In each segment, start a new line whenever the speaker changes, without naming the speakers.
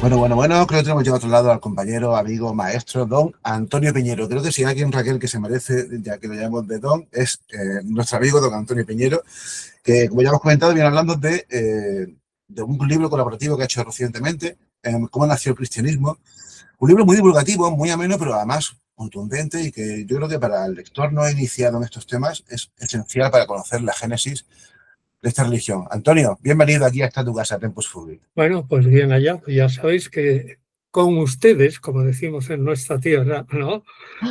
Bueno, creo que tenemos ya a otro lado al compañero, amigo, maestro, don Antonio Piñero. Creo que si hay alguien, Raquel, que se merece, ya que lo llamamos de don, es nuestro amigo don Antonio Piñero, que, como ya hemos comentado, viene hablando de un libro colaborativo que ha hecho recientemente, Cómo nació el cristianismo. Un libro muy divulgativo, muy ameno, pero además contundente y que yo creo que para el lector no iniciado en estos temas es esencial para conocer la génesis de esta religión. Antonio, bienvenido aquí hasta tu casa, Tempus Fugit.
Bueno, pues bien allá, ya sabéis que con ustedes, como decimos en nuestra tierra, ¿no?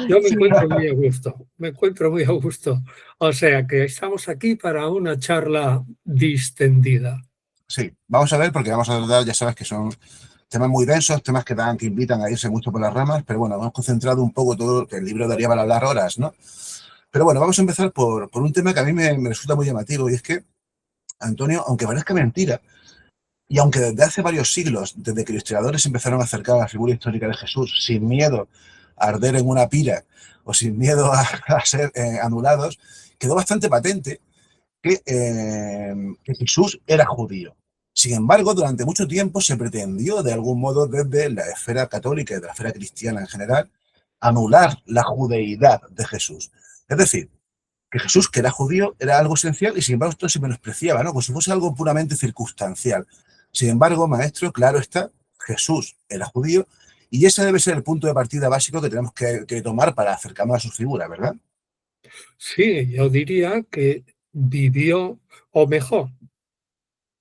Yo me encuentro muy a gusto, me encuentro muy a gusto. O sea que estamos aquí para una charla distendida.
Sí, vamos a ver, porque vamos a tratar, ya sabes que son temas muy densos, temas que invitan a irse mucho por las ramas, pero bueno, hemos concentrado un poco todo lo que el libro daría para hablar horas, ¿no? Pero bueno, vamos a empezar por un tema que a mí me resulta muy llamativo, y es que, Antonio, aunque parezca mentira, y aunque desde hace varios siglos, desde que los historiadores empezaron a acercar a la figura histórica de Jesús sin miedo a arder en una pira o sin miedo a ser anulados, quedó bastante patente que Jesús era judío. Sin embargo, durante mucho tiempo se pretendió, de algún modo, desde la esfera católica y de la esfera cristiana en general, anular la judeidad de Jesús. Es decir, que Jesús, que era judío, era algo esencial y sin embargo esto se menospreciaba, ¿no? Como si fuese algo puramente circunstancial. Sin embargo, maestro, claro está, Jesús era judío y ese debe ser el punto de partida básico que tenemos que tomar para acercarnos a su figura, ¿verdad?
Sí, yo diría que vivió, o mejor,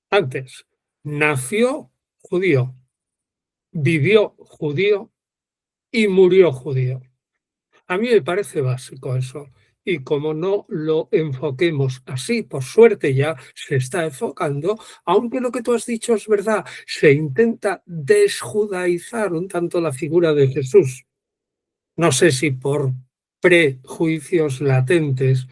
antes, nació judío, vivió judío y murió judío. A mí me parece básico eso. Y como no lo enfoquemos así, por suerte ya se está enfocando, aunque lo que tú has dicho es verdad, se intenta desjudaizar un tanto la figura de Jesús. No sé si por prejuicios latentes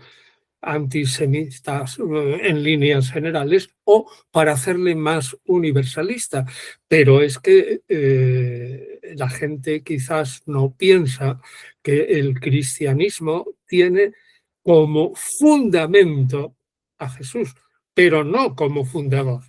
antisemitas en líneas generales o para hacerle más universalista. Pero es que la gente quizás no piensa que el cristianismo tiene como fundamento a Jesús, pero no como fundador,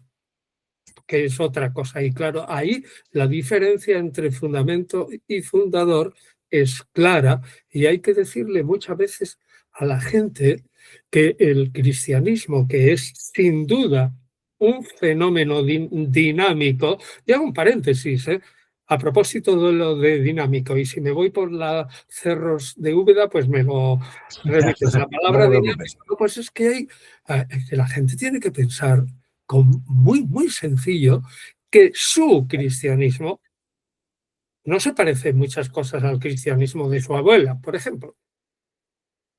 que es otra cosa. Y claro, ahí la diferencia entre fundamento y fundador es clara y hay que decirle muchas veces a la gente que el cristianismo, que es sin duda un fenómeno dinámico, y hago un paréntesis, a propósito de lo de dinámico, y si me voy por la Cerros de Úbeda, pues me lo remito. La
No
palabra
te
dinámico,
preocupes.
pues es que que la gente tiene que pensar muy sencillo que su cristianismo no se parece en muchas cosas al cristianismo de su abuela, por ejemplo.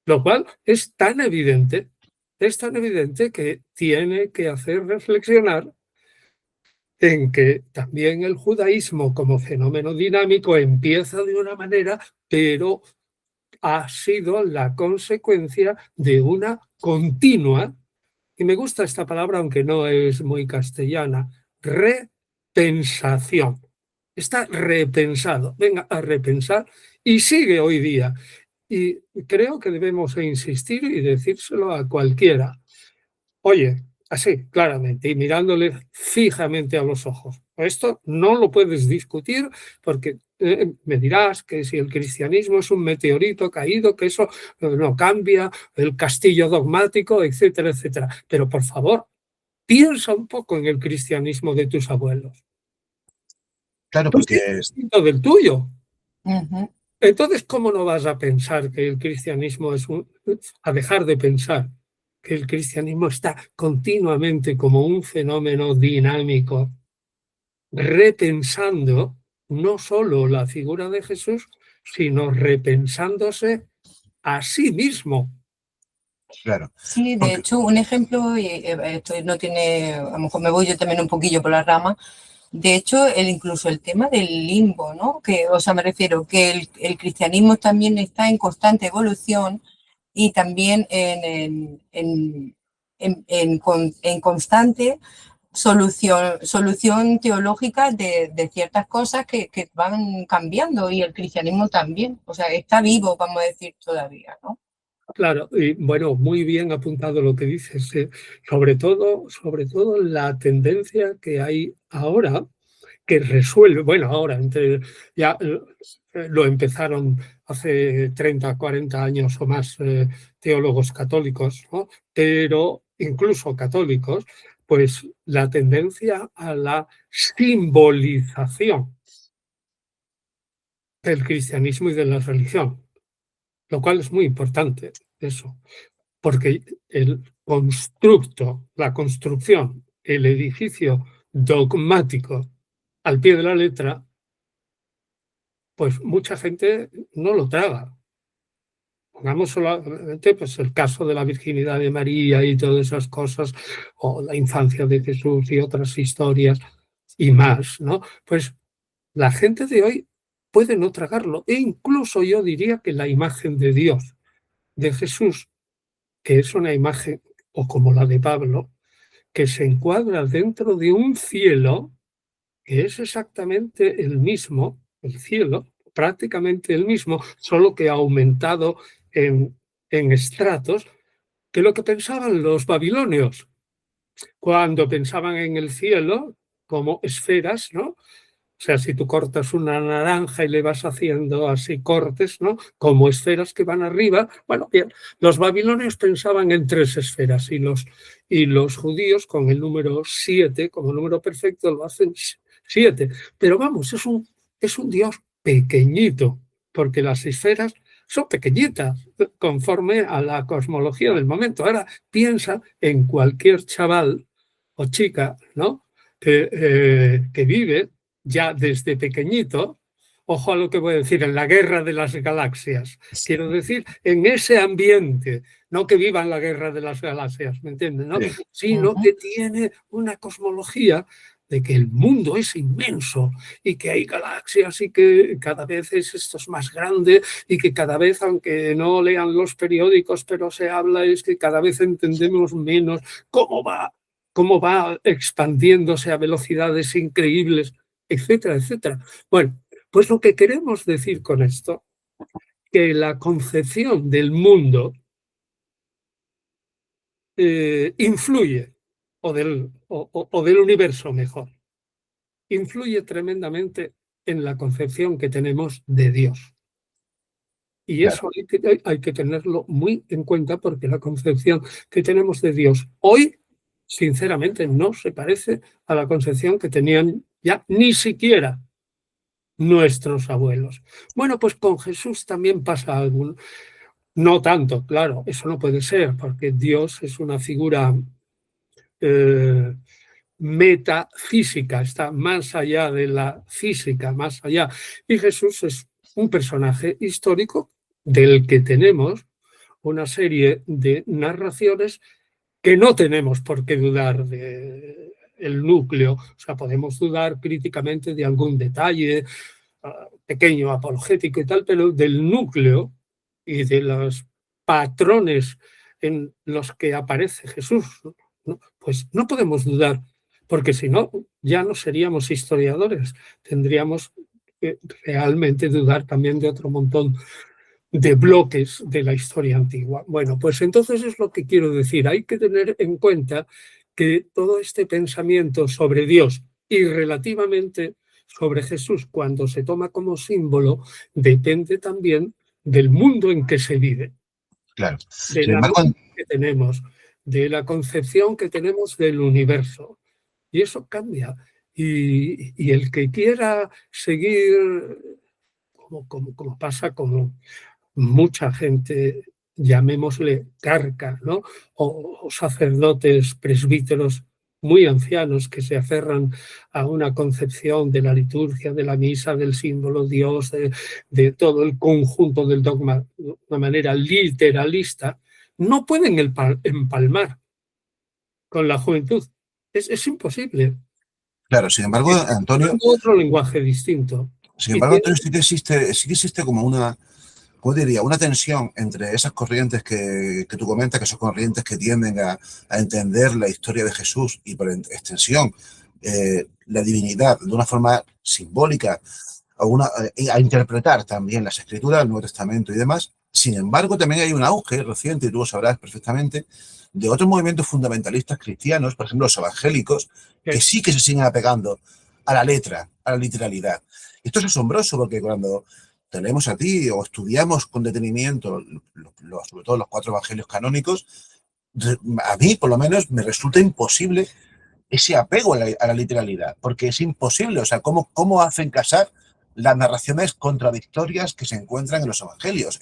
Lo cual es tan evidente que tiene que hacer reflexionar en que también el judaísmo como fenómeno dinámico empieza de una manera, pero ha sido la consecuencia de una continua, y me gusta esta palabra aunque no es muy castellana, repensación. Está repensado, venga a repensar y sigue hoy día. Y creo que debemos insistir y decírselo a cualquiera. Oye, así, claramente, y mirándole fijamente a los ojos. Esto no lo puedes discutir porque me dirás que si el cristianismo es un meteorito caído, que eso no cambia, el castillo dogmático, etcétera, etcétera. Pero por favor, piensa un poco en el cristianismo de tus abuelos.
Claro,
Pues sí,
porque
es distinto del tuyo. Entonces, ¿cómo no vas a pensar que el cristianismo a dejar de pensar que el cristianismo está continuamente como un fenómeno dinámico, repensando no solo la figura de Jesús, sino repensándose a sí mismo?
claro,
Sí, de
porque
hecho, un ejemplo, y esto no tiene, a lo mejor me voy yo también un poquillo por la rama. De hecho, incluso el tema del limbo, ¿no? Que, o sea, me refiero que el cristianismo también está en constante evolución y también en constante solución teológica de ciertas cosas que van cambiando, y el cristianismo también. O sea, está vivo, vamos a decir, todavía, ¿no?
Claro, y bueno, muy bien apuntado lo que dices, sobre todo la tendencia que hay ahora, que resuelve, bueno, ahora ya lo empezaron hace 30, 40 años o más teólogos católicos, ¿no? Pero incluso católicos, pues la tendencia a la simbolización del cristianismo y de la religión, lo cual es muy importante eso, porque el constructo, la construcción, el edificio dogmático al pie de la letra, pues mucha gente no lo traga. Pongamos solamente pues, el caso de la virginidad de María y todas esas cosas, o la infancia de Jesús y otras historias y más, ¿no? Pues la gente de hoy puede no tragarlo. E incluso yo diría que la imagen de Dios, de Jesús, que es una imagen, o como la de Pablo, que se encuadra dentro de un cielo que es exactamente el mismo, el cielo, prácticamente el mismo, solo que ha aumentado en estratos, que lo que pensaban los babilonios cuando pensaban en el cielo como esferas, ¿no? O sea, si tú cortas una naranja y le vas haciendo así cortes, ¿no? Como esferas que van arriba. Bueno, bien, los babilonios pensaban en 3 esferas y los judíos con el número 7, como número perfecto, lo hacen 7. Pero vamos, es un Dios pequeñito, porque las esferas son pequeñitas conforme a la cosmología del momento. Ahora piensa en cualquier chaval o chica, ¿no? Que vive ya desde pequeñito, ojo a lo que voy a decir, en la guerra de las galaxias. Quiero decir, en ese ambiente, no que viva en la guerra de las galaxias, ¿me entiendes? ¿No?
Sí.
Sino que tiene una cosmología de que el mundo es inmenso y que hay galaxias y que cada vez esto es más grande y que cada vez, aunque no lean los periódicos, pero se habla, es que cada vez entendemos menos cómo va expandiéndose a velocidades increíbles, etcétera, etcétera. Bueno, pues lo que queremos decir con esto, que la concepción del mundo influye, o del universo mejor, influye tremendamente en la concepción que tenemos de Dios. Y eso hay que tenerlo muy en cuenta porque la concepción que tenemos de Dios hoy, sinceramente, no se parece a la concepción que tenían ya ni siquiera nuestros abuelos. Bueno, pues con Jesús también pasa algo. No tanto, claro, eso no puede ser, porque Dios es una figura metafísica, está más allá de la física, más allá. Y Jesús es un personaje histórico del que tenemos una serie de narraciones que no tenemos por qué dudar de el núcleo, o sea, podemos dudar críticamente de algún detalle pequeño, apologético y tal, pero del núcleo y de los patrones en los que aparece Jesús, ¿no? Pues no podemos dudar, porque si no, ya no seríamos historiadores, tendríamos que realmente dudar también de otro montón de bloques de la historia antigua. Bueno, pues entonces es lo que quiero decir. Hay que tener en cuenta que todo este pensamiento sobre Dios y relativamente sobre Jesús, cuando se toma como símbolo, depende también del mundo en que se vive.
Claro.
De la mente que tenemos, de la concepción que tenemos del universo. Y eso cambia. Y el que quiera seguir, como pasa como mucha gente, llamémosle carca, ¿no? O sacerdotes, presbíteros muy ancianos que se aferran a una concepción de la liturgia, de la misa, del símbolo Dios, de todo el conjunto del dogma de una manera literalista, no pueden empalmar con la juventud. Es imposible.
Claro, sin embargo, Antonio,
otro lenguaje distinto.
Antonio, sí que existe como una, ¿cómo diría? Una tensión entre esas corrientes que tú comentas, que son corrientes que tienden a entender la historia de Jesús y por extensión la divinidad de una forma simbólica, a interpretar también las escrituras, el Nuevo Testamento y demás. Sin embargo, también hay un auge reciente, y tú lo sabrás perfectamente, de otros movimientos fundamentalistas cristianos, por ejemplo, los evangélicos, que sí que se siguen apegando a la letra, a la literalidad. Esto es asombroso porque cuando te leemos a ti o estudiamos con detenimiento, sobre todo los 4 evangelios canónicos, a mí por lo menos me resulta imposible ese apego a la literalidad, porque es imposible, o sea, ¿cómo hacen casar las narraciones contradictorias que se encuentran en los evangelios?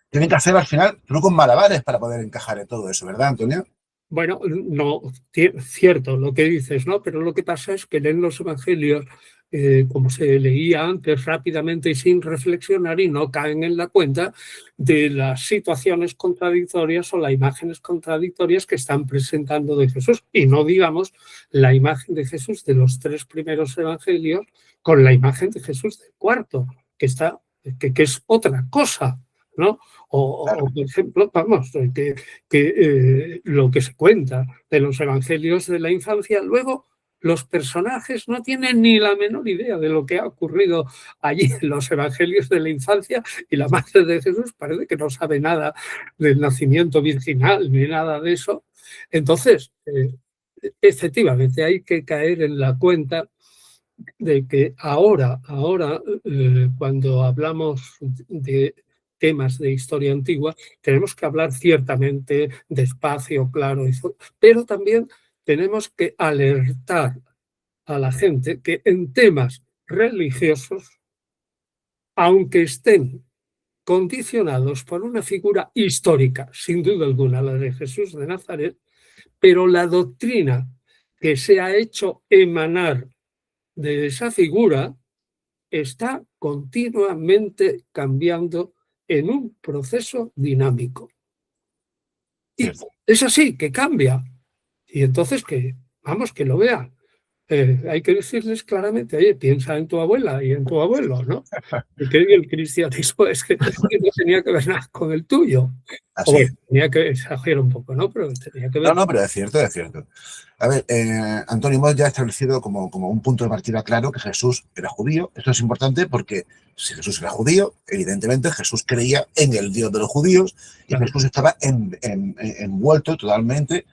Tienen que hacer al final trucos malabares para poder encajar en todo eso, ¿verdad, Antonio?
Bueno, no, cierto lo que dices, ¿no? Pero lo que pasa es que leen los evangelios como se leía antes, rápidamente y sin reflexionar, y no caen en la cuenta de las situaciones contradictorias o las imágenes contradictorias que están presentando de Jesús. Y no digamos la imagen de Jesús de los 3 primeros evangelios con la imagen de Jesús del cuarto, que es otra cosa, ¿no?
Claro.
O, por ejemplo, vamos, que lo que se cuenta de los evangelios de la infancia, luego los personajes no tienen ni la menor idea de lo que ha ocurrido allí en los evangelios de la infancia, y la madre de Jesús parece que no sabe nada del nacimiento virginal ni nada de eso. Entonces, efectivamente, hay que caer en la cuenta de que ahora cuando hablamos de temas de historia antigua, tenemos que hablar ciertamente despacio, claro, pero también tenemos que alertar a la gente que en temas religiosos, aunque estén condicionados por una figura histórica, sin duda alguna, la de Jesús de Nazaret, pero la doctrina que se ha hecho emanar de esa figura está continuamente cambiando en un proceso dinámico. Y es así, que cambia. Y entonces que lo vean. Hay que decirles claramente, oye, piensa en tu abuela y en tu abuelo, ¿no? Porque el cristianismo es que no tenía que ver nada con el tuyo.
Así
O bueno,
es.
tenía que exagerar un poco, ¿no? Pero tenía que ver.
No, pero es cierto, es cierto. A ver, Antonio, hemos ya establecido como un punto de partida claro que Jesús era judío. Esto es importante porque si Jesús era judío, evidentemente Jesús creía en el Dios de los judíos y
Claro.
Jesús estaba envuelto totalmente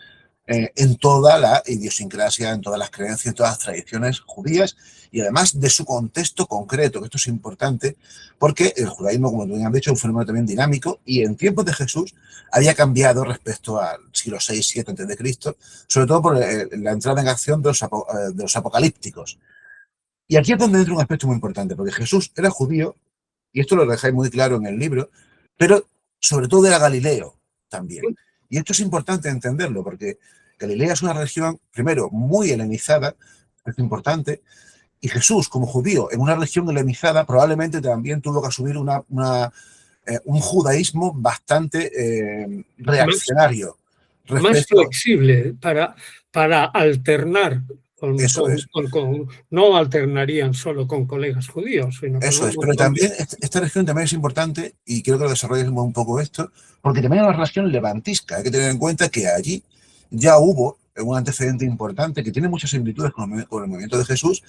en toda la idiosincrasia, en todas las creencias, en todas las tradiciones judías y además de su contexto concreto, que esto es importante porque el judaísmo, como tú bien has dicho, es un fenómeno también dinámico y en tiempos de Jesús había cambiado respecto al siglo VI, VII a.C., sobre todo por la entrada en acción de los apocalípticos. Y aquí es donde entra un aspecto muy importante, porque Jesús era judío, y esto lo dejáis muy claro en el libro, pero sobre todo era Galileo también. Y esto es importante entenderlo, porque Galilea es una región, primero, muy helenizada, es importante, y Jesús, como judío, en una región helenizada, probablemente también tuvo que asumir un judaísmo bastante reaccionario.
Más flexible para alternar.
Eso es.
No alternarían solo con colegas judíos, sino con
Eso es, pero también esta región también es importante y quiero que lo desarrollemos un poco esto, porque también es una región levantisca. Hay que tener en cuenta que allí ya hubo un antecedente importante que tiene muchas similitudes con el movimiento de Jesús,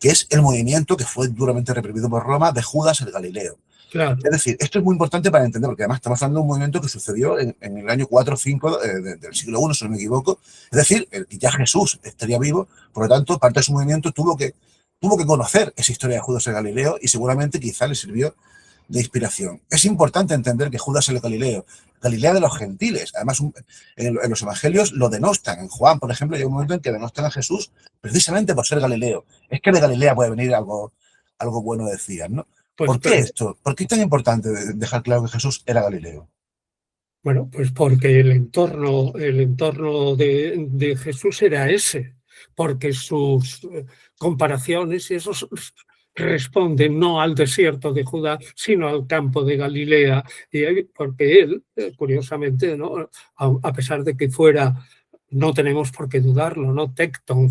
que es el movimiento que fue duramente reprimido por Roma de Judas el Galileo.
Claro.
Es decir, esto es muy importante para entender, porque además estamos hablando de un movimiento que sucedió en el año 4 o 5 del siglo I, si no me equivoco. Es decir, ya Jesús estaría vivo, por lo tanto, parte de su movimiento tuvo que conocer esa historia de Judas el Galileo y seguramente quizá le sirvió de inspiración. Es importante entender que Judas el Galileo, Galilea de los gentiles, además en los evangelios lo denostan. En Juan, por ejemplo, hay un momento en que denostan a Jesús precisamente por ser Galileo. Es que de Galilea puede venir algo bueno, decían, ¿no?
Pues,
¿Por qué esto? ¿Por qué es tan importante dejar claro que Jesús era Galileo?
Bueno, pues porque el entorno de Jesús era ese, porque sus comparaciones y esos responden no al desierto de Judá, sino al campo de Galilea, y porque él, curiosamente, ¿no? A pesar de que fuera, no tenemos por qué dudarlo, ¿no? Tecton,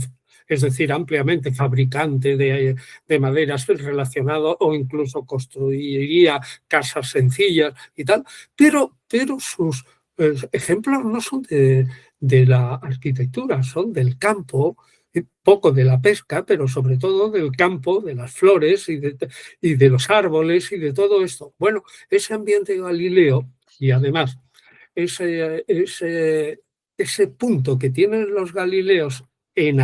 es decir, ampliamente fabricante de maderas relacionado o incluso construiría casas sencillas y tal, pero sus ejemplos no son de la arquitectura, son del campo, poco de la pesca, pero sobre todo del campo, de las flores y de los árboles y de todo esto. Bueno, ese ambiente de Galileo y además ese punto que tienen los galileos en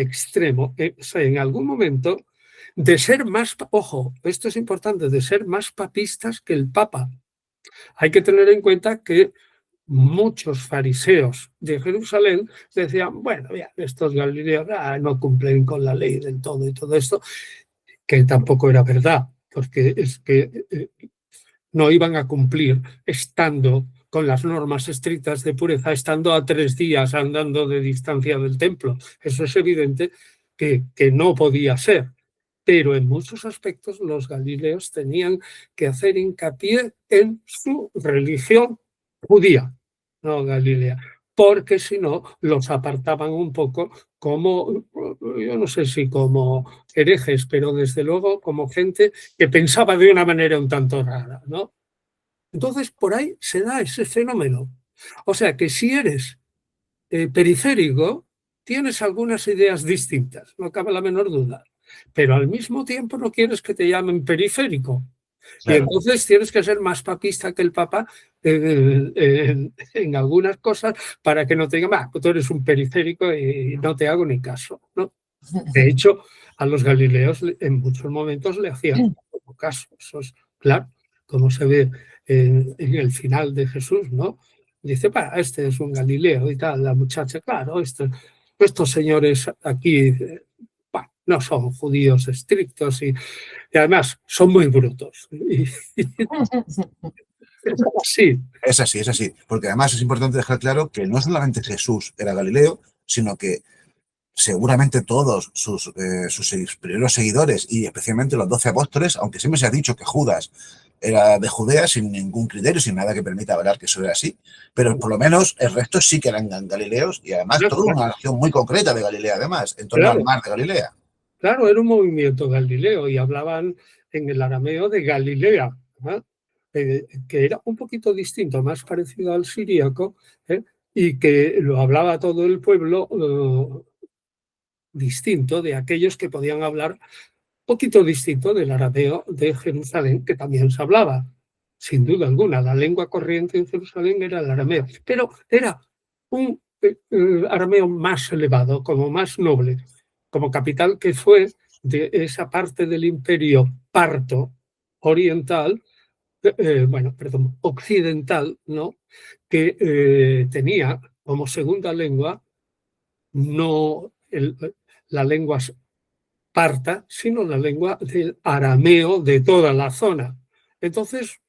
extremo, o sea, en algún momento, de ser más, ojo, esto es importante, de ser más papistas que el Papa. Hay que tener en cuenta que muchos fariseos de Jerusalén decían, bueno, ya, estos galileos no cumplen con la ley del todo y todo esto, que tampoco era verdad, porque es que no iban a cumplir estando con las normas estrictas de pureza, estando a 3 días andando de distancia del templo. Eso es evidente que no podía ser. Pero en muchos aspectos los galileos tenían que hacer hincapié en su religión judía, no galilea, porque si no los apartaban un poco como, yo no sé si como herejes, pero desde luego como gente que pensaba de una manera un tanto rara, ¿no? Entonces, por ahí se da ese fenómeno. O sea que si eres periférico, tienes algunas ideas distintas, no cabe la menor duda, pero al mismo tiempo no quieres que te llamen periférico. Claro. Y entonces tienes que ser más papista que el Papa en algunas cosas para que no te digan, tú eres un periférico y no te hago ni caso, ¿no? De hecho, a los galileos en muchos momentos le hacían poco caso. Eso es claro, como se ve en el final de Jesús, ¿no? Dice, este es un Galileo y tal, la muchacha, claro, estos señores aquí no son judíos estrictos y además son muy brutos. Sí.
Es así, es así. Porque además es importante dejar claro que no solamente Jesús era Galileo, sino que seguramente todos sus primeros seguidores y especialmente los 12 apóstoles, aunque siempre se ha dicho que Judas era de Judea sin ningún criterio, sin nada que permita hablar que eso era así, pero por lo menos el resto sí que eran galileos y además toda una región muy concreta de Galilea, además, en torno al mar de Galilea.
Claro, era un movimiento galileo y hablaban en el arameo de Galilea, ¿no? Que era un poquito distinto, más parecido al siríaco, y que lo hablaba todo el pueblo distinto de aquellos que podían hablar un poquito distinto del arameo de Jerusalén, que también se hablaba, sin duda alguna. La lengua corriente en Jerusalén era el arameo, pero era un arameo más elevado, como más noble, como capital que fue de esa parte del imperio parto oriental, occidental, ¿no? Que tenía como segunda lengua no la lengua parta, sino la lengua del arameo de toda la zona. Entonces,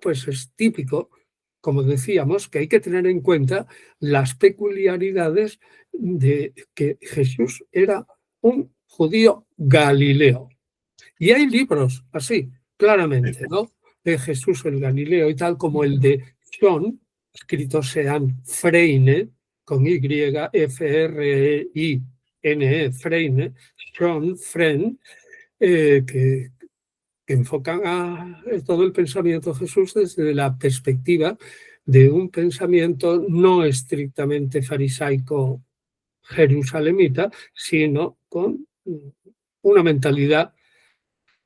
pues es típico, como decíamos, que hay que tener en cuenta las peculiaridades de que Jesús era un judío galileo. Y hay libros así, claramente, ¿no? De Jesús el Galileo y tal, como el de John, escrito Sean Freine, con Y, F-R-E-I-N-E, Freine, John Freine, que enfocan a todo el pensamiento de Jesús desde la perspectiva de un pensamiento no estrictamente farisaico jerusalemita, sino con una mentalidad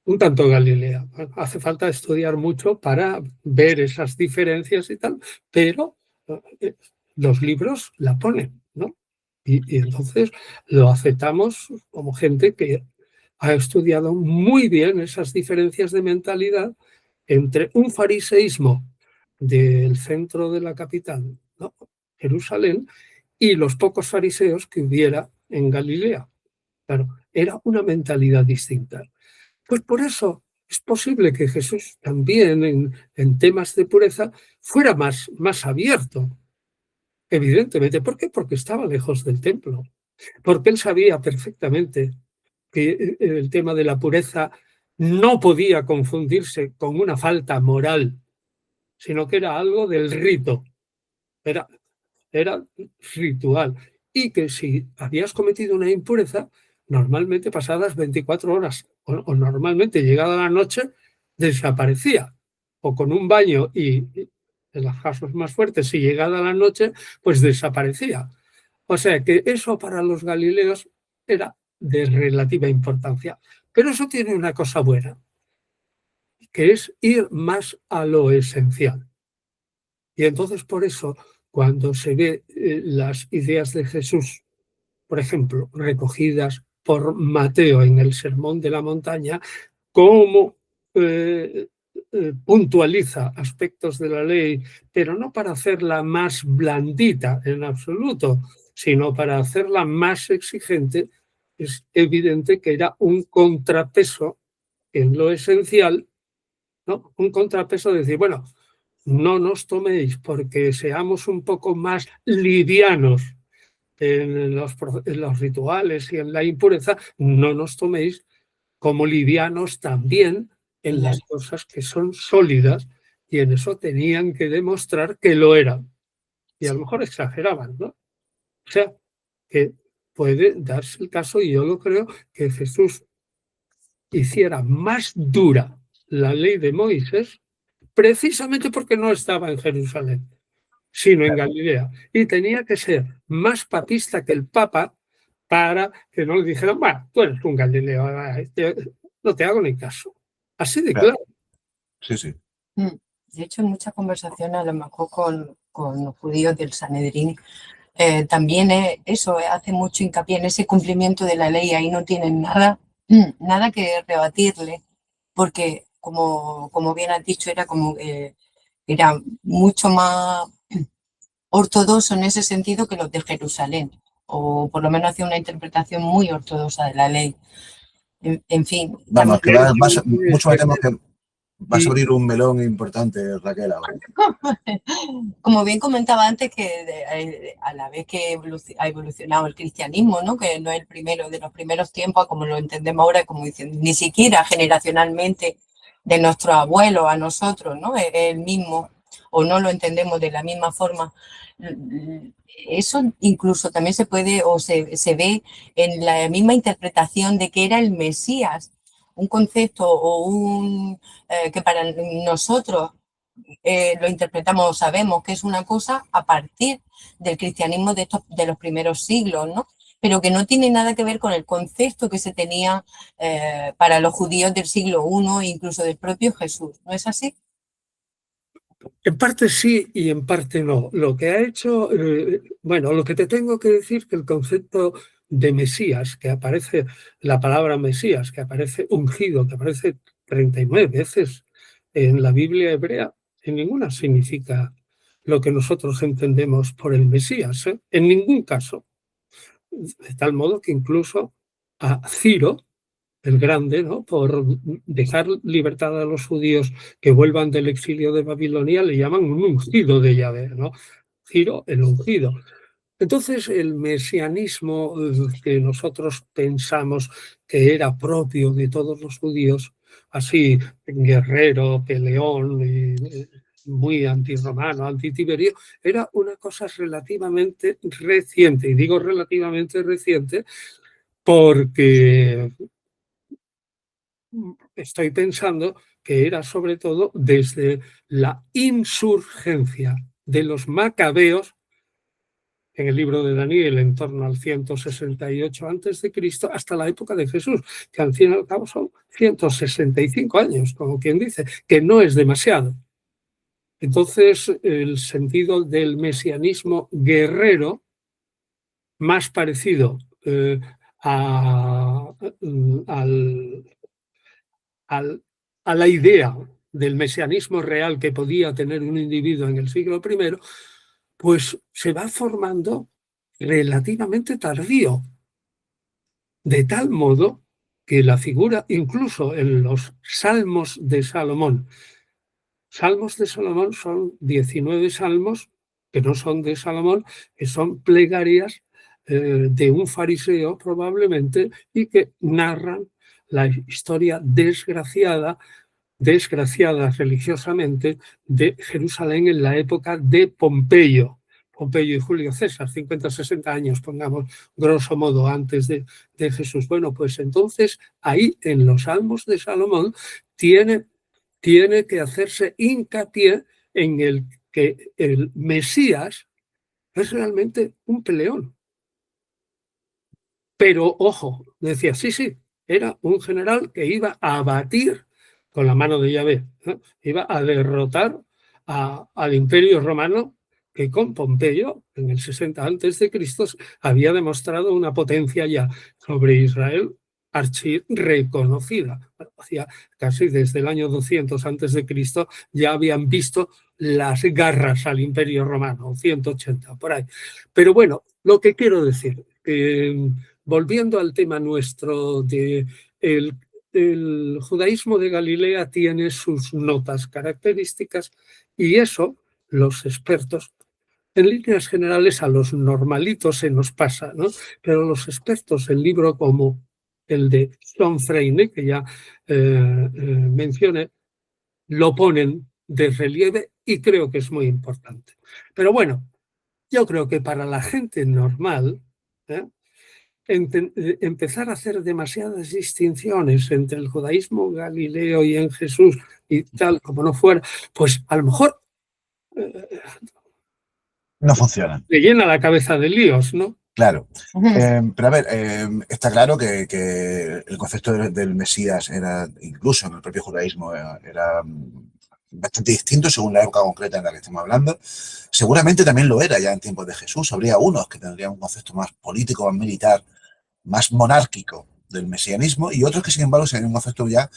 un tanto galilea. Hace falta estudiar mucho para ver esas diferencias y tal, pero los libros la ponen, ¿no? Y entonces lo aceptamos como gente que ha estudiado muy bien esas diferencias de mentalidad entre un fariseísmo del centro de la capital, ¿no? Jerusalén, y los pocos fariseos que hubiera en Galilea. Claro, era una mentalidad distinta. Pues por eso es posible que Jesús también en temas de pureza fuera más abierto, evidentemente. ¿Por qué? Porque estaba lejos del templo, porque él sabía perfectamente que el tema de la pureza no podía confundirse con una falta moral, sino que era algo del rito, era ritual. Y que si habías cometido una impureza, normalmente pasadas 24 horas o normalmente llegada la noche, desaparecía. O con un baño y en los casos más fuertes, si llegada la noche, pues desaparecía. O sea que eso para los galileos era de relativa importancia. Pero eso tiene una cosa buena, que es ir más a lo esencial. Y entonces por eso, cuando se ve las ideas de Jesús por ejemplo, recogidas por Mateo en el Sermón de la Montaña, cómo puntualiza aspectos de la ley, pero no para hacerla más blandita en absoluto, sino para hacerla más exigente. Es evidente que era un contrapeso en lo esencial, ¿no? Un contrapeso de decir, bueno, no nos toméis porque seamos un poco más livianos en los rituales y en la impureza, no nos toméis como livianos también en las cosas que son sólidas, y en eso tenían que demostrar que lo eran. Y a lo mejor exageraban, ¿no? O sea, que puede darse el caso, y yo lo creo, que Jesús hiciera más dura la ley de Moisés precisamente porque no estaba en Jerusalén, sino en Galilea. Y tenía que ser más papista que el Papa para que no le dijeran, bueno, tú eres un Galileo, no te hago ni caso. Así de claro.
Sí, sí.
De hecho, en muchas conversaciones, a lo mejor con judíos del Sanedrín, también eso hace mucho hincapié en ese cumplimiento de la ley. Ahí no tienen nada que rebatirle, porque, como bien has dicho, era mucho más ortodoxo en ese sentido que los de Jerusalén, o por lo menos hacía una interpretación muy ortodoxa de la ley. En fin.
Vamos, que mucho me temo que vas a abrir un melón importante, Raquel, ahora.
Como bien comentaba antes, que a la vez que ha evolucionado el cristianismo, ¿no? Que no es el primero de los primeros tiempos, como lo entendemos ahora, como dicen, ni siquiera generacionalmente de nuestros abuelos a nosotros, ¿no? Es el mismo, o no lo entendemos de la misma forma. Eso incluso también se puede o se ve en la misma interpretación de que era el Mesías, un concepto o que para nosotros lo interpretamos, sabemos que es una cosa a partir del cristianismo de los primeros siglos, ¿no? Pero que no tiene nada que ver con el concepto que se tenía para los judíos del siglo I e incluso del propio Jesús, ¿no es así?
En parte sí y en parte no. Lo que ha hecho, bueno, lo que te tengo que decir, que el concepto de Mesías, que aparece, la palabra Mesías, que aparece ungido, que aparece 39 veces en la Biblia hebrea, en ninguna significa lo que nosotros entendemos por el Mesías, ¿eh? En ningún caso. De tal modo que incluso a Ciro, el Grande, ¿no? Por dejar libertad a los judíos que vuelvan del exilio de Babilonia, le llaman un ungido de Yahvé, ¿no? Ciro, el ungido. Entonces, el mesianismo que nosotros pensamos que era propio de todos los judíos, así guerrero, peleón, muy antirromano, antitiberio, era una cosa relativamente reciente. Y digo relativamente reciente porque estoy pensando que era sobre todo desde la insurgencia de los macabeos en el libro de Daniel en torno al 168 a.C. hasta la época de Jesús, que al fin y al cabo son 165 años, como quien dice, que no es demasiado. Entonces, el sentido del mesianismo guerrero, más parecido a la idea del mesianismo real que podía tener un individuo en el siglo I, pues se va formando relativamente tardío, de tal modo que la figura, incluso en los Salmos de Salomón son 19 salmos que no son de Salomón, que son plegarias de un fariseo probablemente, y que narran la historia desgraciada religiosamente de Jerusalén en la época de Pompeyo y Julio César, 50 o 60 años, pongamos, grosso modo, antes de Jesús. Bueno, pues entonces ahí en los Salmos de Salomón tiene que hacerse hincapié en el que el Mesías es realmente un peleón. Pero, ojo, decía, sí, era un general que iba a abatir con la mano de Yahvé, ¿no? Iba a derrotar al Imperio Romano que con Pompeyo, en el 60 a.C., había demostrado una potencia ya sobre Israel archirreconocida. Hacía casi desde el año 200 a.C. ya habían visto las garras al Imperio Romano, 180, por ahí. Pero bueno, lo que quiero decir, volviendo al tema nuestro de el judaísmo de Galilea tiene sus notas características y eso los expertos, en líneas generales a los normalitos se nos pasa, ¿no? Pero los expertos en libros como el de Sean Freine, que ya mencioné, lo ponen de relieve y creo que es muy importante. Pero bueno, yo creo que para la gente normal, empezar a hacer demasiadas distinciones entre el judaísmo galileo y en Jesús y tal como no fuera, pues a lo mejor
no funciona.
le llena la cabeza de líos, ¿no?
Claro. Pero a ver, está claro que el concepto del Mesías era, incluso en el propio judaísmo, era bastante distinto según la época concreta en la que estamos hablando. Seguramente también lo era ya en tiempos de Jesús. Habría unos que tendrían un concepto más político, más militar, más monárquico del mesianismo y otros que, sin embargo, serían un concepto ya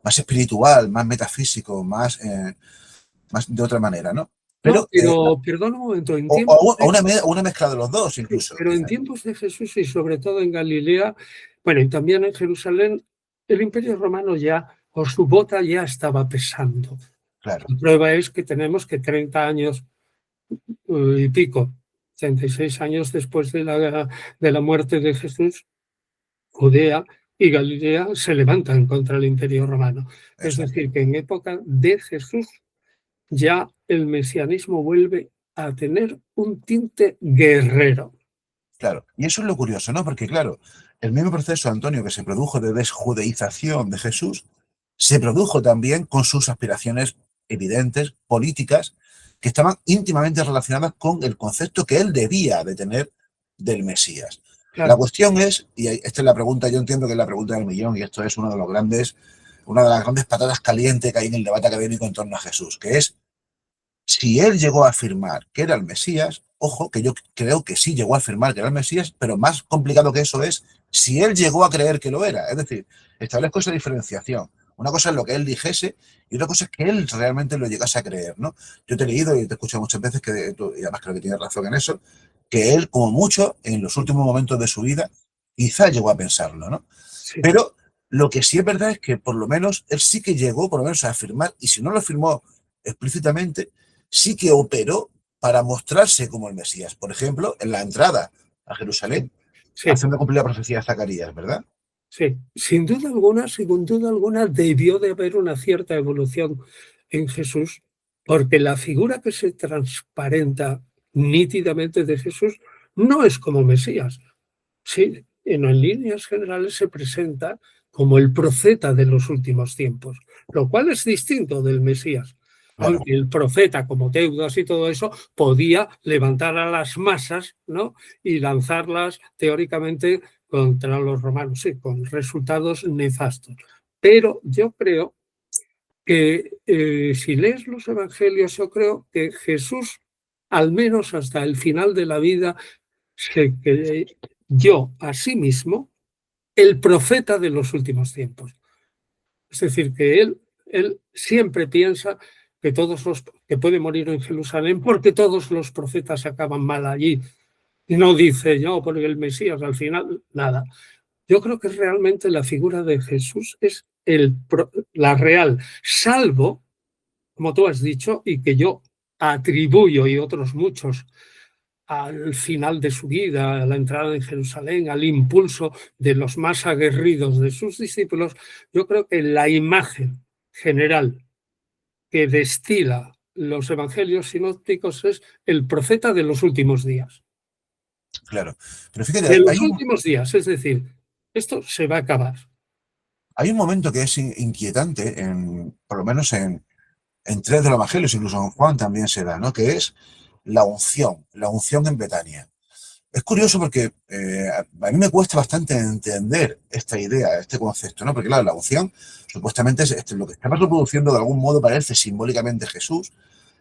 más espiritual, más metafísico, más de otra manera, ¿no?
Pero perdón un momento.
Una mezcla de los dos, incluso.
Pero en tiempos de Jesús y sobre todo en Galilea, bueno, y también en Jerusalén, el Imperio Romano ya, o su bota ya estaba pesando.
Claro.
La prueba es que tenemos que 30 años y pico, 36 años después de la muerte de Jesús, Judea y Galilea se levantan contra el Imperio Romano. Es decir, que en época de Jesús ya el mesianismo vuelve a tener un tinte guerrero.
Claro, y eso es lo curioso, ¿no? Porque, claro, el mismo proceso, Antonio, que se produjo de desjudeización de Jesús, se produjo también con sus aspiraciones evidentes, políticas, que estaban íntimamente relacionadas con el concepto que él debía de tener del Mesías. Claro. La cuestión es, y esta es la pregunta, yo entiendo que es la pregunta del millón, y esto es una de las grandes patatas calientes que hay en el debate académico en torno a Jesús, que es, si él llegó a afirmar que era el Mesías, ojo, que yo creo que sí llegó a afirmar que era el Mesías, pero más complicado que eso es si él llegó a creer que lo era. Es decir, establezco esa diferenciación. Una cosa es lo que él dijese y otra cosa es que él realmente lo llegase a creer, ¿no? Yo te he leído y te he escuchado muchas veces, y además creo que tienes razón en eso, que él, como mucho, en los últimos momentos de su vida, quizá llegó a pensarlo, ¿no? Sí. Pero lo que sí es verdad es que por lo menos él sí que llegó por lo menos a afirmar, y si no lo afirmó explícitamente, sí que operó para mostrarse como el Mesías. Por ejemplo, en la entrada a Jerusalén, sí, haciendo cumplir la profecía de Zacarías, ¿verdad?
Sí, sin duda alguna debió de haber una cierta evolución en Jesús, porque la figura que se transparenta nítidamente de Jesús no es como Mesías. Sí, en líneas generales se presenta como el profeta de los últimos tiempos, lo cual es distinto del Mesías. Claro. Aunque el profeta, como Teudas y todo eso, podía levantar a las masas, ¿no? Y lanzarlas teóricamente contra los romanos, sí, con resultados nefastos. Pero yo creo que si lees los evangelios, yo creo que Jesús, al menos hasta el final de la vida, se creyó a sí mismo el profeta de los últimos tiempos. Es decir, que él siempre piensa que puede morir en Jerusalén porque todos los profetas acaban mal allí. Y no dice yo, porque el Mesías al final, nada. Yo creo que realmente la figura de Jesús es la real, salvo, como tú has dicho, y que yo atribuyo, y otros muchos, al final de su vida, a la entrada en Jerusalén, al impulso de los más aguerridos de sus discípulos. Yo creo que la imagen general que destila los evangelios sinópticos es el profeta de los últimos días.
Claro, pero fíjate,
de los últimos días, es decir, esto se va a acabar.
Hay un momento que es inquietante, por lo menos en 3 de los evangelios, incluso en Juan también se da, ¿no? Que es la unción en Betania. Es curioso porque a mí me cuesta bastante entender esta idea, este concepto, ¿no? Porque claro, la unción supuestamente es lo que está reproduciendo de algún modo, parece simbólicamente Jesús,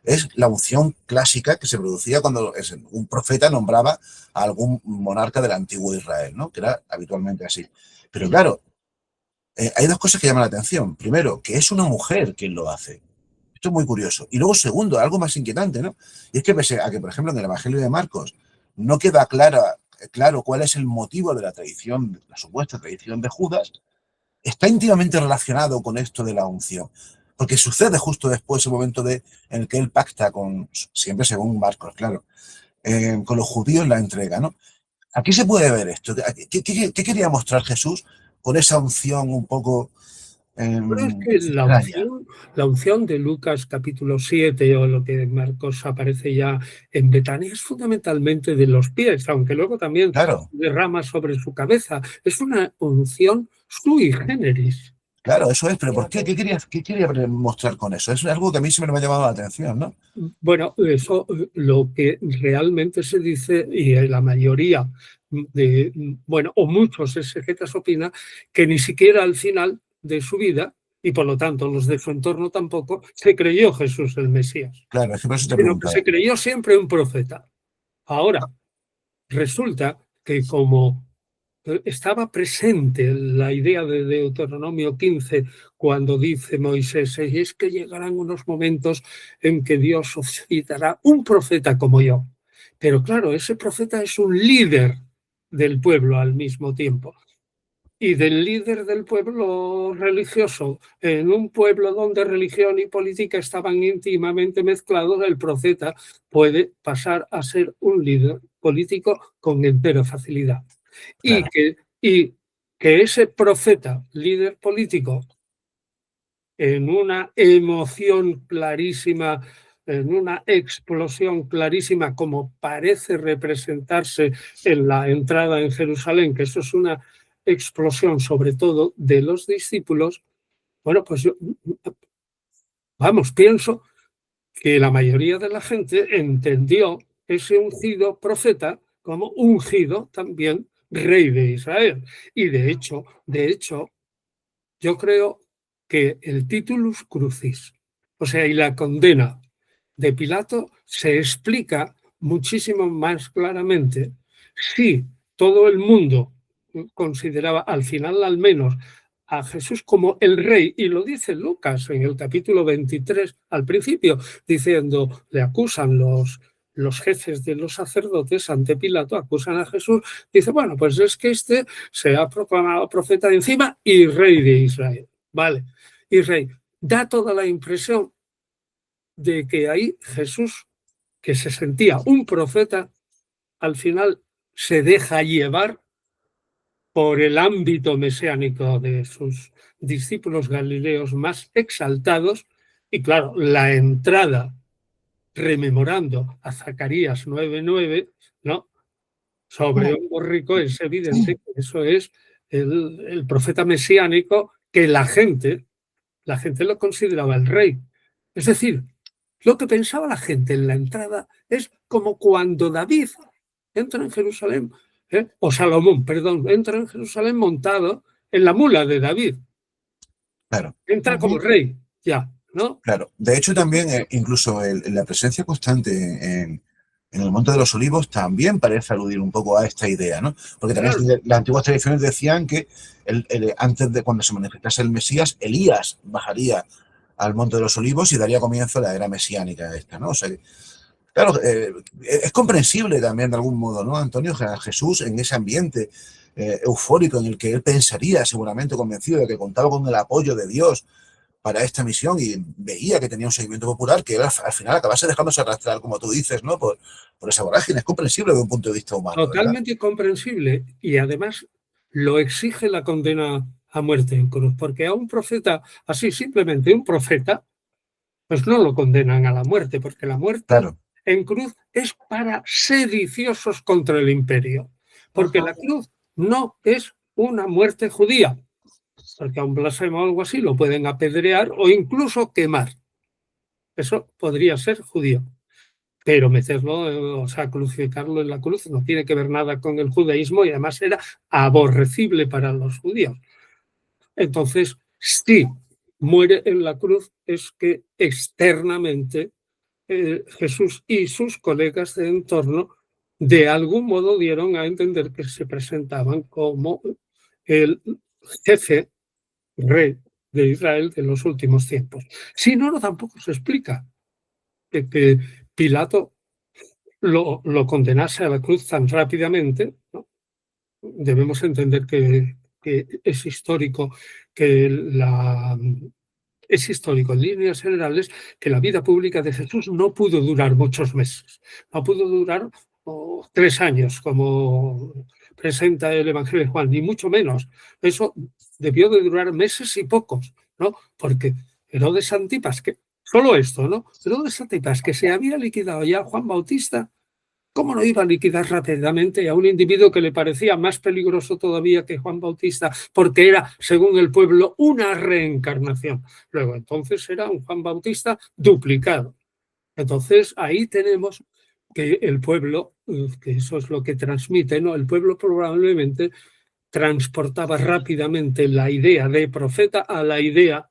es la unción clásica que se producía cuando un profeta nombraba a algún monarca del antiguo Israel, ¿no? Que era habitualmente así. Pero claro, hay dos cosas que llaman la atención. Primero, que es una mujer quien lo hace. Esto es muy curioso. Y luego, segundo, algo más inquietante, ¿no? Y es que pese a que, por ejemplo, en el Evangelio de Marcos no queda claro cuál es el motivo de la tradición, la supuesta tradición de Judas, está íntimamente relacionado con esto de la unción. Porque sucede justo después el momento en el que él pacta con, siempre según Marcos, claro, con los judíos la entrega, ¿no? Aquí se puede ver esto. ¿Qué quería mostrar Jesús con esa unción un poco
Pero es que
extraña?
la unción de Lucas capítulo 7 o lo que en Marcos aparece ya en Betania es fundamentalmente de los pies, aunque luego también
Claro,
derrama sobre su cabeza. Es una unción sui generis.
claro, eso es. Pero ¿por qué? ¿Qué quería mostrar con eso? Es algo que a mí siempre me ha llamado la atención, ¿no?
Bueno, eso lo que realmente se dice, y la mayoría bueno, o muchos exegetas opinan, que ni siquiera al final de su vida, y por lo tanto los de su entorno tampoco, se creyó Jesús el Mesías,
Claro, es que por eso te
sino que
preguntaba.
se creyó siempre un profeta. Ahora, resulta que como estaba presente la idea de Deuteronomio 15 cuando dice Moisés, y es que llegarán unos momentos en que Dios suscitará un profeta como yo. Pero claro, ese profeta es un líder del pueblo al mismo tiempo. Y del líder del pueblo religioso, en un pueblo donde religión y política estaban íntimamente mezclados, el profeta puede pasar a ser un líder político con entera facilidad.
Claro,
Y que ese profeta, líder político, en una emoción clarísima, en una explosión clarísima, como parece representarse en la entrada en Jerusalén, que eso es una explosión sobre todo de los discípulos, bueno, pues yo, vamos, pienso que la mayoría de la gente entendió ese ungido profeta como ungido también rey de Israel. Y de hecho, yo creo que el titulus crucis, o sea, y la condena de Pilato se explica muchísimo más claramente si todo el mundo consideraba, al final al menos, a Jesús como el rey, y lo dice Lucas en el capítulo 23 al principio, diciendo, le acusan los jefes de los sacerdotes ante Pilato, acusan a Jesús, dice, bueno, pues es que este se ha proclamado profeta de encima y rey de Israel, ¿vale? Y rey. Da toda la impresión de que ahí Jesús, que se sentía un profeta, al final se deja llevar por el ámbito mesiánico de sus discípulos galileos más exaltados y claro, la entrada rememorando a Zacarías 9:9, ¿no? Sobre un borrico es evidente que eso es el profeta mesiánico que la gente lo consideraba el rey. Es decir, lo que pensaba la gente en la entrada es como cuando David entra en Jerusalén, o Salomón, perdón, entra en Jerusalén montado en la mula de David.
claro.
Entra como rey, ya, ¿no?
Claro, de hecho también incluso la presencia constante en el Monte de los Olivos también parece aludir un poco a esta idea, ¿no? Porque también
Claro,
las antiguas tradiciones decían que antes de cuando se manifestase el Mesías, Elías bajaría al Monte de los Olivos y daría comienzo a la era mesiánica esta, ¿no? O sea, claro, es comprensible también de algún modo, ¿no, Antonio? Jesús en ese ambiente eufórico en el que él pensaría seguramente convencido de que contaba con el apoyo de Dios para esta misión y veía que tenía un seguimiento popular que él al final acabase dejándose arrastrar, como tú dices, ¿no? Por esa vorágine. Es comprensible desde un punto de vista humano, ¿verdad?
totalmente comprensible y además lo exige la condena a muerte en cruz, porque a un profeta, así simplemente un profeta, pues no lo condenan a la muerte, porque la muerte
Claro,
en cruz es para sediciosos contra el imperio, porque la cruz no es una muerte judía, porque a un blasfemo o algo así lo pueden apedrear o incluso quemar. Eso podría ser judío, pero meterlo, o sea, crucificarlo en la cruz no tiene que ver nada con el judaísmo y además era aborrecible para los judíos. Entonces, sí, muere en la cruz es que externamente Jesús y sus colegas de entorno de algún modo dieron a entender que se presentaban como el jefe rey de Israel de los últimos tiempos. Si no, tampoco se explica que Pilato lo condenase a la cruz tan rápidamente, ¿no? Debemos entender que es histórico es histórico en líneas generales que la vida pública de Jesús no pudo durar muchos meses, no pudo durar 3 años, como presenta el Evangelio de Juan, ni mucho menos. Eso debió de durar meses y pocos, ¿no? Porque Herodes Antipas, que solo esto, ¿no? Herodes Antipas, que se había liquidado ya a Juan Bautista, ¿cómo no iba a liquidar rápidamente a un individuo que le parecía más peligroso todavía que Juan Bautista? Porque era, según el pueblo, una reencarnación. Luego, entonces era un Juan Bautista duplicado. Entonces, ahí tenemos que el pueblo, que eso es lo que transmite, ¿no? El pueblo probablemente transportaba rápidamente la idea de profeta a la idea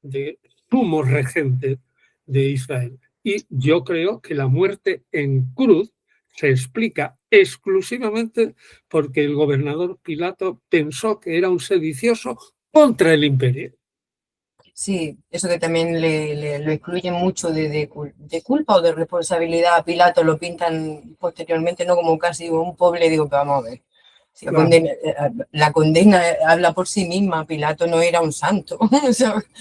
de sumo regente de Israel. Y yo creo que la muerte en cruz se explica exclusivamente porque el gobernador Pilato pensó que era un sedicioso contra el imperio.
Sí, eso que también lo excluye mucho de culpa o de responsabilidad a Pilato, lo pintan posteriormente no como casi un pobre, digo, vamos a ver. Si la condena habla por sí misma, Pilato no era un santo.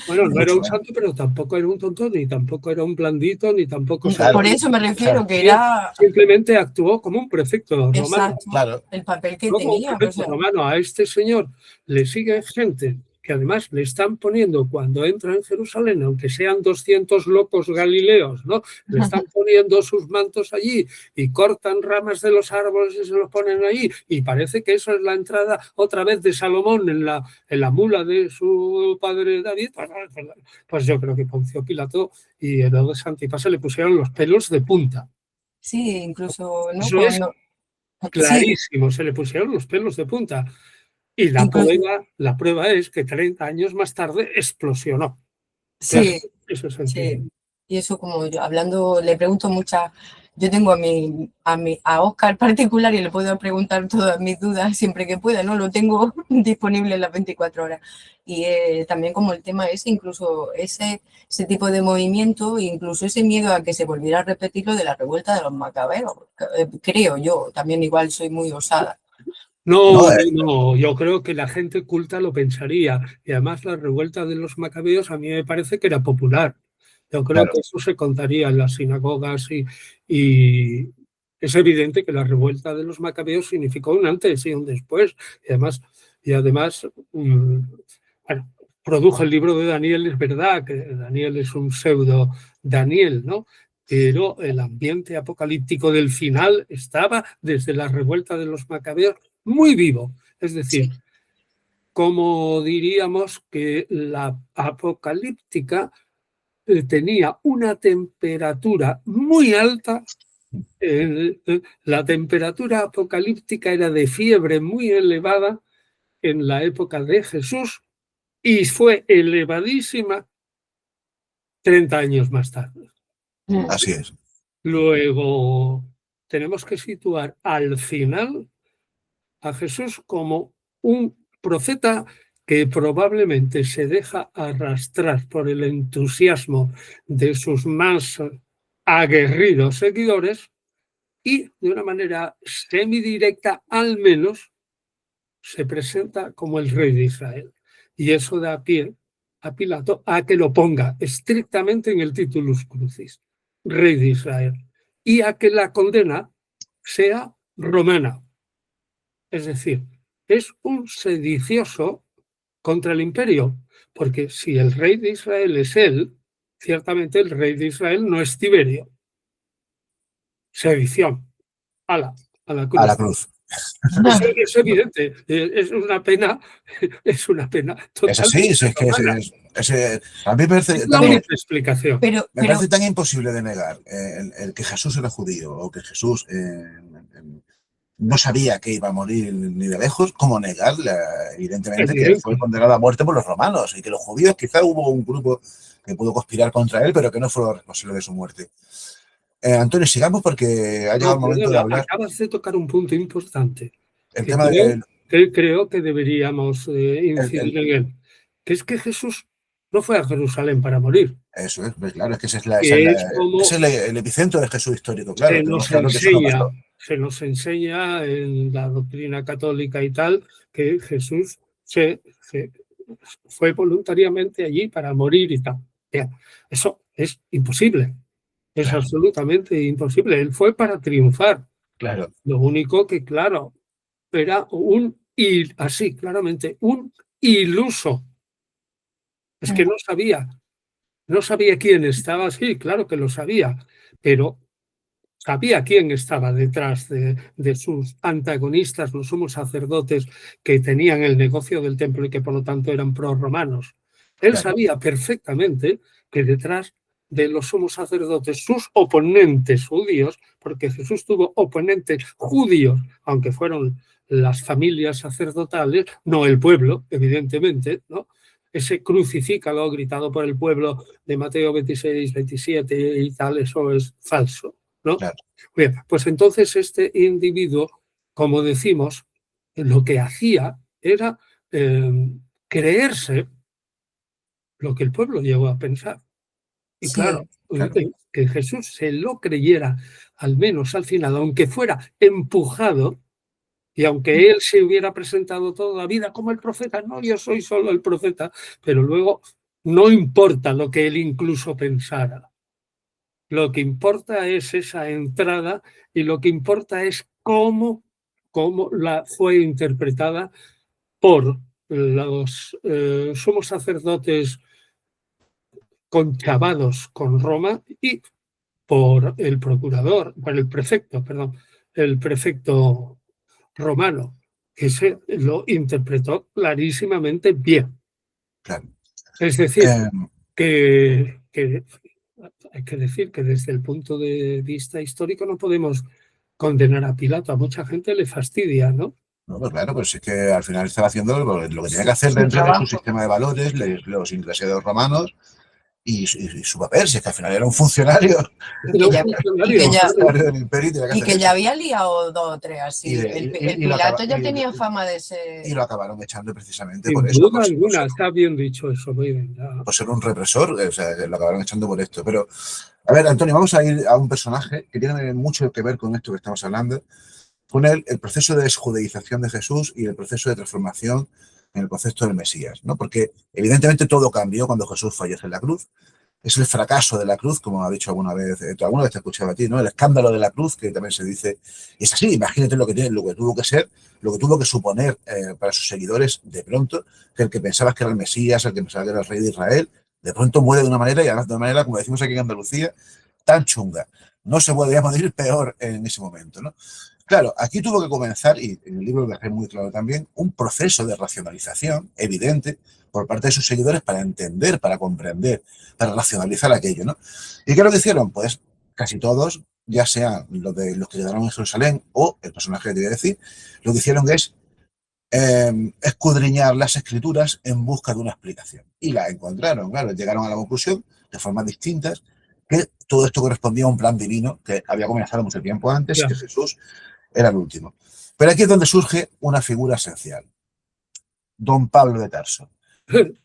Bueno, no era un santo, pero tampoco era un tonto, ni tampoco era un blandito, ni tampoco...
Por eso me refiero que era...
Simplemente actuó como un prefecto romano.
Exacto, claro. El papel que tenía.
Un prefecto romano. A este señor le sigue gente que además le están poniendo cuando entra en Jerusalén, aunque sean 200 locos galileos, ¿no? Le están poniendo sus mantos allí y cortan ramas de los árboles y se los ponen allí y parece que eso es la entrada otra vez de Salomón en la mula de su padre David. Pues yo creo que Poncio Pilato y Herodes Antipas se le pusieron los pelos de punta.
Sí, incluso... ¿no?
Eso es clarísimo, sí. Se le pusieron los pelos de punta. Y la prueba es que 30 años más tarde explosionó.
Sí,
eso es
sí. Y eso como yo, hablando, le pregunto muchas, yo tengo a Óscar particular y le puedo preguntar todas mis dudas siempre que pueda, ¿no? Lo tengo disponible en las 24 horas. Y también como el tema es incluso ese tipo de movimiento, incluso ese miedo a que se volviera a repetir lo de la revuelta de los macabeos. Creo yo, también igual soy muy osada.
No, yo creo que la gente culta lo pensaría. Y además la revuelta de los macabeos a mí me parece que era popular. Yo creo que eso se contaría en las sinagogas y es evidente que la revuelta de los macabeos significó un antes y un después. Y además bueno, produjo el libro de Daniel, es verdad que Daniel es un pseudo Daniel, ¿no? Pero el ambiente apocalíptico del final estaba desde la revuelta de los macabeos muy vivo. Es decir, como diríamos que la apocalíptica tenía una temperatura muy alta, la temperatura apocalíptica era de fiebre muy elevada en la época de Jesús y fue elevadísima 30 años más tarde.
Así es.
Luego tenemos que situar al final a Jesús como un profeta que probablemente se deja arrastrar por el entusiasmo de sus más aguerridos seguidores y de una manera semidirecta al menos se presenta como el rey de Israel. Y eso da pie a Pilato a que lo ponga estrictamente en el titulus crucis, rey de Israel, y a que la condena sea romana. Es decir, es un sedicioso contra el imperio, porque si el rey de Israel es él, ciertamente el rey de Israel no es Tiberio. Sedición. A la cruz.
A la cruz.
Es evidente, es una pena total.
Es así, es que a mí me parece,
es la única explicación.
Me parece tan imposible de negar el que Jesús era judío o que Jesús no sabía que iba a morir ni de lejos, ¿cómo negar, evidentemente, que fue condenado a muerte por los romanos y que los judíos quizá hubo un grupo que pudo conspirar contra él, pero que no fue lo responsable de su muerte? Antonio, sigamos porque ha llegado el momento de hablar.
Acabas de tocar un punto importante.
El tema de...
creo que deberíamos incidir en él, que es que Jesús no fue a Jerusalén para morir.
Eso es, claro, es que ese es el epicentro de Jesús histórico, claro.
Se nos enseña en la doctrina católica y tal que Jesús se fue voluntariamente allí para morir y tal. Eso es imposible, es absolutamente imposible. Él fue para triunfar.
Claro.
Lo único que, claro, era claramente, un iluso. Es que no sabía quién estaba, sí, claro que lo sabía, pero sabía quién estaba detrás de sus antagonistas, los sumos sacerdotes que tenían el negocio del templo y que por lo tanto eran prorromanos. Él sabía perfectamente que detrás de los sumos sacerdotes, sus oponentes judíos, porque Jesús tuvo oponentes judíos, aunque fueron las familias sacerdotales, no el pueblo, evidentemente, ¿no? Ese crucifícalo gritado por el pueblo de Mateo 26, 27 y tal, eso es falso, ¿no?
Claro.
Bien, pues entonces este individuo, como decimos, lo que hacía era creerse lo que el pueblo llegó a pensar. Y claro, que Jesús se lo creyera, al menos al final, aunque fuera empujado, y aunque él se hubiera presentado toda la vida como el profeta, no, yo soy solo el profeta, pero luego no importa lo que él incluso pensara. Lo que importa es esa entrada y lo que importa es cómo la fue interpretada por los sumos sacerdotes conchavados con Roma y por el prefecto romano, que se lo interpretó clarísimamente bien.
Claro.
Es decir, que hay que decir que desde el punto de vista histórico no podemos condenar a Pilato. A mucha gente le fastidia, ¿no?
No, pues claro, pues es que al final estaba haciendo lo que tenía que hacer dentro de su sistema de valores, los ingleses romanos y su papel, si es que al final era un funcionario.
Y que ya había liado 2 o 3 así. El Pilato ya tenía fama de ser...
Y lo acabaron echando precisamente
por
eso.
Sin duda alguna, está bien dicho eso.
Por ser un represor, o sea, lo acabaron echando por esto. Pero, a ver, Antonio, vamos a ir a un personaje que tiene mucho que ver con esto que estamos hablando, con el proceso de desjudeización de Jesús y el proceso de transformación en el concepto del Mesías, ¿no? Porque evidentemente todo cambió cuando Jesús fallece en la cruz. Es el fracaso de la cruz, como ha dicho alguna vez te he escuchado a ti, ¿no? El escándalo de la cruz, que también se dice, y es así, imagínate lo que tuvo que ser, lo que tuvo que suponer para sus seguidores de pronto, que el que pensabas que era el Mesías, el que pensaba que era el rey de Israel, de pronto muere de una manera, y además de una manera, como decimos aquí en Andalucía, tan chunga. No se podía morir peor en ese momento, ¿no? Claro, aquí tuvo que comenzar, y en el libro lo dejé muy claro también, un proceso de racionalización evidente por parte de sus seguidores para entender, para comprender, para racionalizar aquello, ¿no? ¿Y qué es lo que hicieron? Pues casi todos, ya sean los que quedaron en Jerusalén o el personaje que te voy a decir, lo que hicieron es escudriñar las escrituras en busca de una explicación. Y la encontraron, claro, llegaron a la conclusión de formas distintas que todo esto correspondía a un plan divino que había comenzado mucho tiempo antes, que Jesús era el último. Pero aquí es donde surge una figura esencial, Don Pablo de Tarso,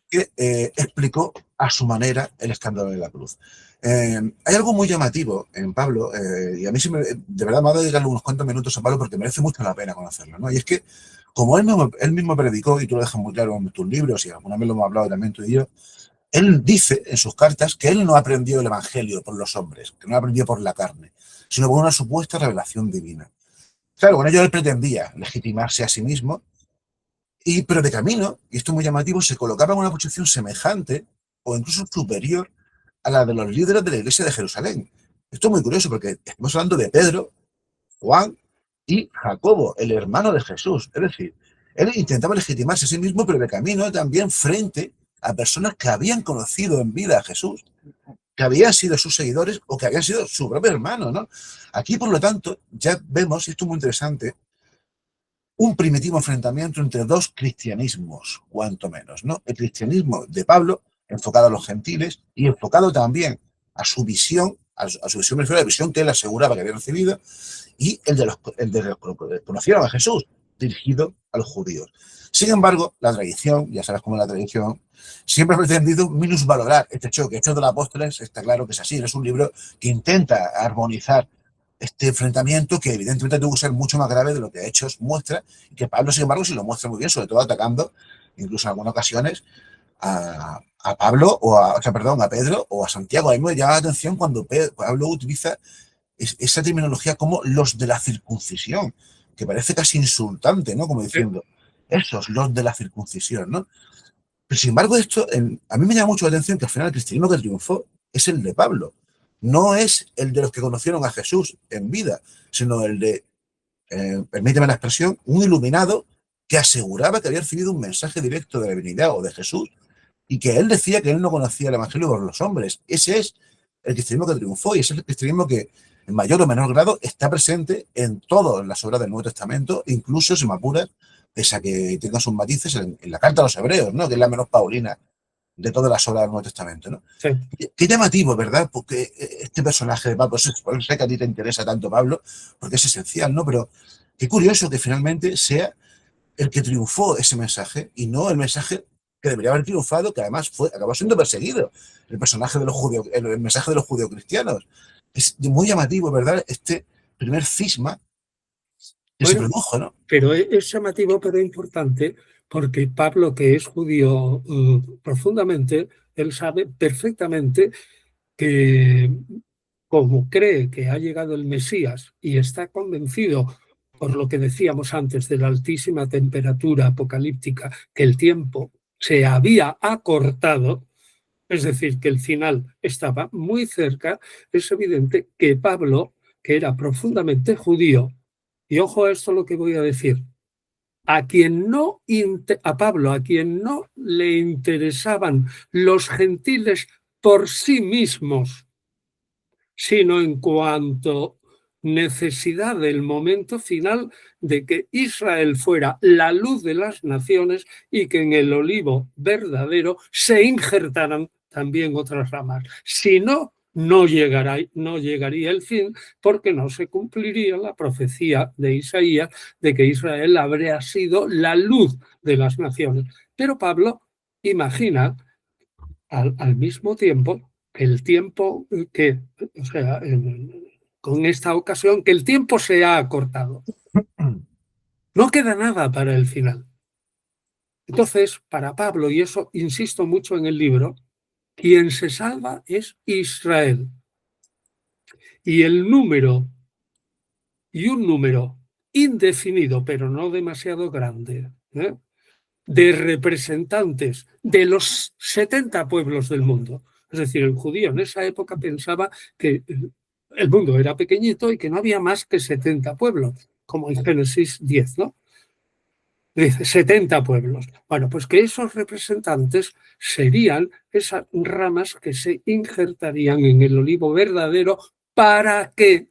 que explicó a su manera el escándalo de la cruz. Hay algo muy llamativo en Pablo, y a mí de verdad me ha dado dedicarle unos cuantos minutos a Pablo porque merece mucho la pena conocerlo, ¿no? Y es que, como él mismo predicó, y tú lo dejas muy claro en tus libros, y alguna vez lo hemos hablado también tú y yo, él dice en sus cartas que él no aprendió el evangelio por los hombres, que no aprendió por la carne, sino por una supuesta revelación divina. Claro, con ello él pretendía legitimarse a sí mismo, pero de camino, y esto es muy llamativo, se colocaba en una posición semejante o incluso superior a la de los líderes de la iglesia de Jerusalén. Esto es muy curioso porque estamos hablando de Pedro, Juan y Jacobo, el hermano de Jesús. Es decir, él intentaba legitimarse a sí mismo, pero de camino también frente a personas que habían conocido en vida a Jesús, que habían sido sus seguidores o que habían sido su propio hermano, ¿no? Aquí, por lo tanto, ya vemos, y esto es muy interesante, un primitivo enfrentamiento entre dos cristianismos, cuanto menos, ¿no? El cristianismo de Pablo, enfocado a los gentiles y enfocado también a su visión, a su visión, la visión que él aseguraba que había recibido, y el de los que conocieron a Jesús, dirigido a los judíos. Sin embargo, la tradición, ya sabes cómo es la tradición, siempre ha pretendido minusvalorar este choque. Hechos de los Apóstoles, está claro que es así, es un libro que intenta armonizar este enfrentamiento, que evidentemente tuvo que ser mucho más grave de lo que Hechos muestra, y que Pablo, sin embargo, sí lo muestra muy bien, sobre todo atacando, incluso en algunas ocasiones, a Pablo, a Pedro o a Santiago. A mí me llama la atención cuando Pablo utiliza esa terminología como los de la circuncisión, que parece casi insultante, ¿no? Como diciendo, esos, los de la circuncisión, ¿no? Pero sin embargo, esto a mí me llama mucho la atención que al final el cristianismo que triunfó es el de Pablo. No es el de los que conocieron a Jesús en vida, sino el de, permíteme la expresión, un iluminado que aseguraba que había recibido un mensaje directo de la divinidad o de Jesús y que él decía que él no conocía el evangelio por los hombres. Ese es el cristianismo que triunfó y ese es el cristianismo que en mayor o menor grado está presente en todas las obras del Nuevo Testamento, incluso, si me apuras, pese a que tenga sus matices en la carta a los hebreos, ¿no? Que es la menos paulina de todas las obras del Nuevo Testamento, ¿no?
Sí.
Qué llamativo, ¿verdad? Porque este personaje de Pablo, por eso sé que a ti te interesa tanto Pablo, porque es esencial, ¿no? Pero qué curioso que finalmente sea el que triunfó ese mensaje y no el mensaje que debería haber triunfado, que además acabó siendo perseguido, el personaje de los judíos, el mensaje de los judeocristianos. Es muy llamativo, ¿verdad? Este primer cisma que se produjo, ¿no?
Pero es llamativo, pero importante, porque Pablo, que es judío profundamente, él sabe perfectamente que, como cree que ha llegado el Mesías y está convencido, por lo que decíamos antes, de la altísima temperatura apocalíptica, que el tiempo se había acortado, es decir, que el final estaba muy cerca, es evidente que Pablo, que era profundamente judío, y ojo a esto lo que voy a decir, a Pablo, a quien no le interesaban los gentiles por sí mismos, sino en cuanto necesidad del momento final de que Israel fuera la luz de las naciones y que en el olivo verdadero se injertaran también otras ramas. Si no, no llegaría el fin, porque no se cumpliría la profecía de Isaías de que Israel habría sido la luz de las naciones. Pero Pablo imagina al mismo tiempo que el tiempo o sea, con esta ocasión, que el tiempo se ha acortado. No queda nada para el final. Entonces, para Pablo, y eso insisto mucho en el libro, quien se salva es Israel. Y un número indefinido, pero no demasiado grande, de representantes de los 70 pueblos del mundo. Es decir, el judío en esa época pensaba que el mundo era pequeñito y que no había más que 70 pueblos, como en Génesis 10, ¿no? Dice 70 pueblos. Bueno, pues que esos representantes serían esas ramas que se injertarían en el olivo verdadero para que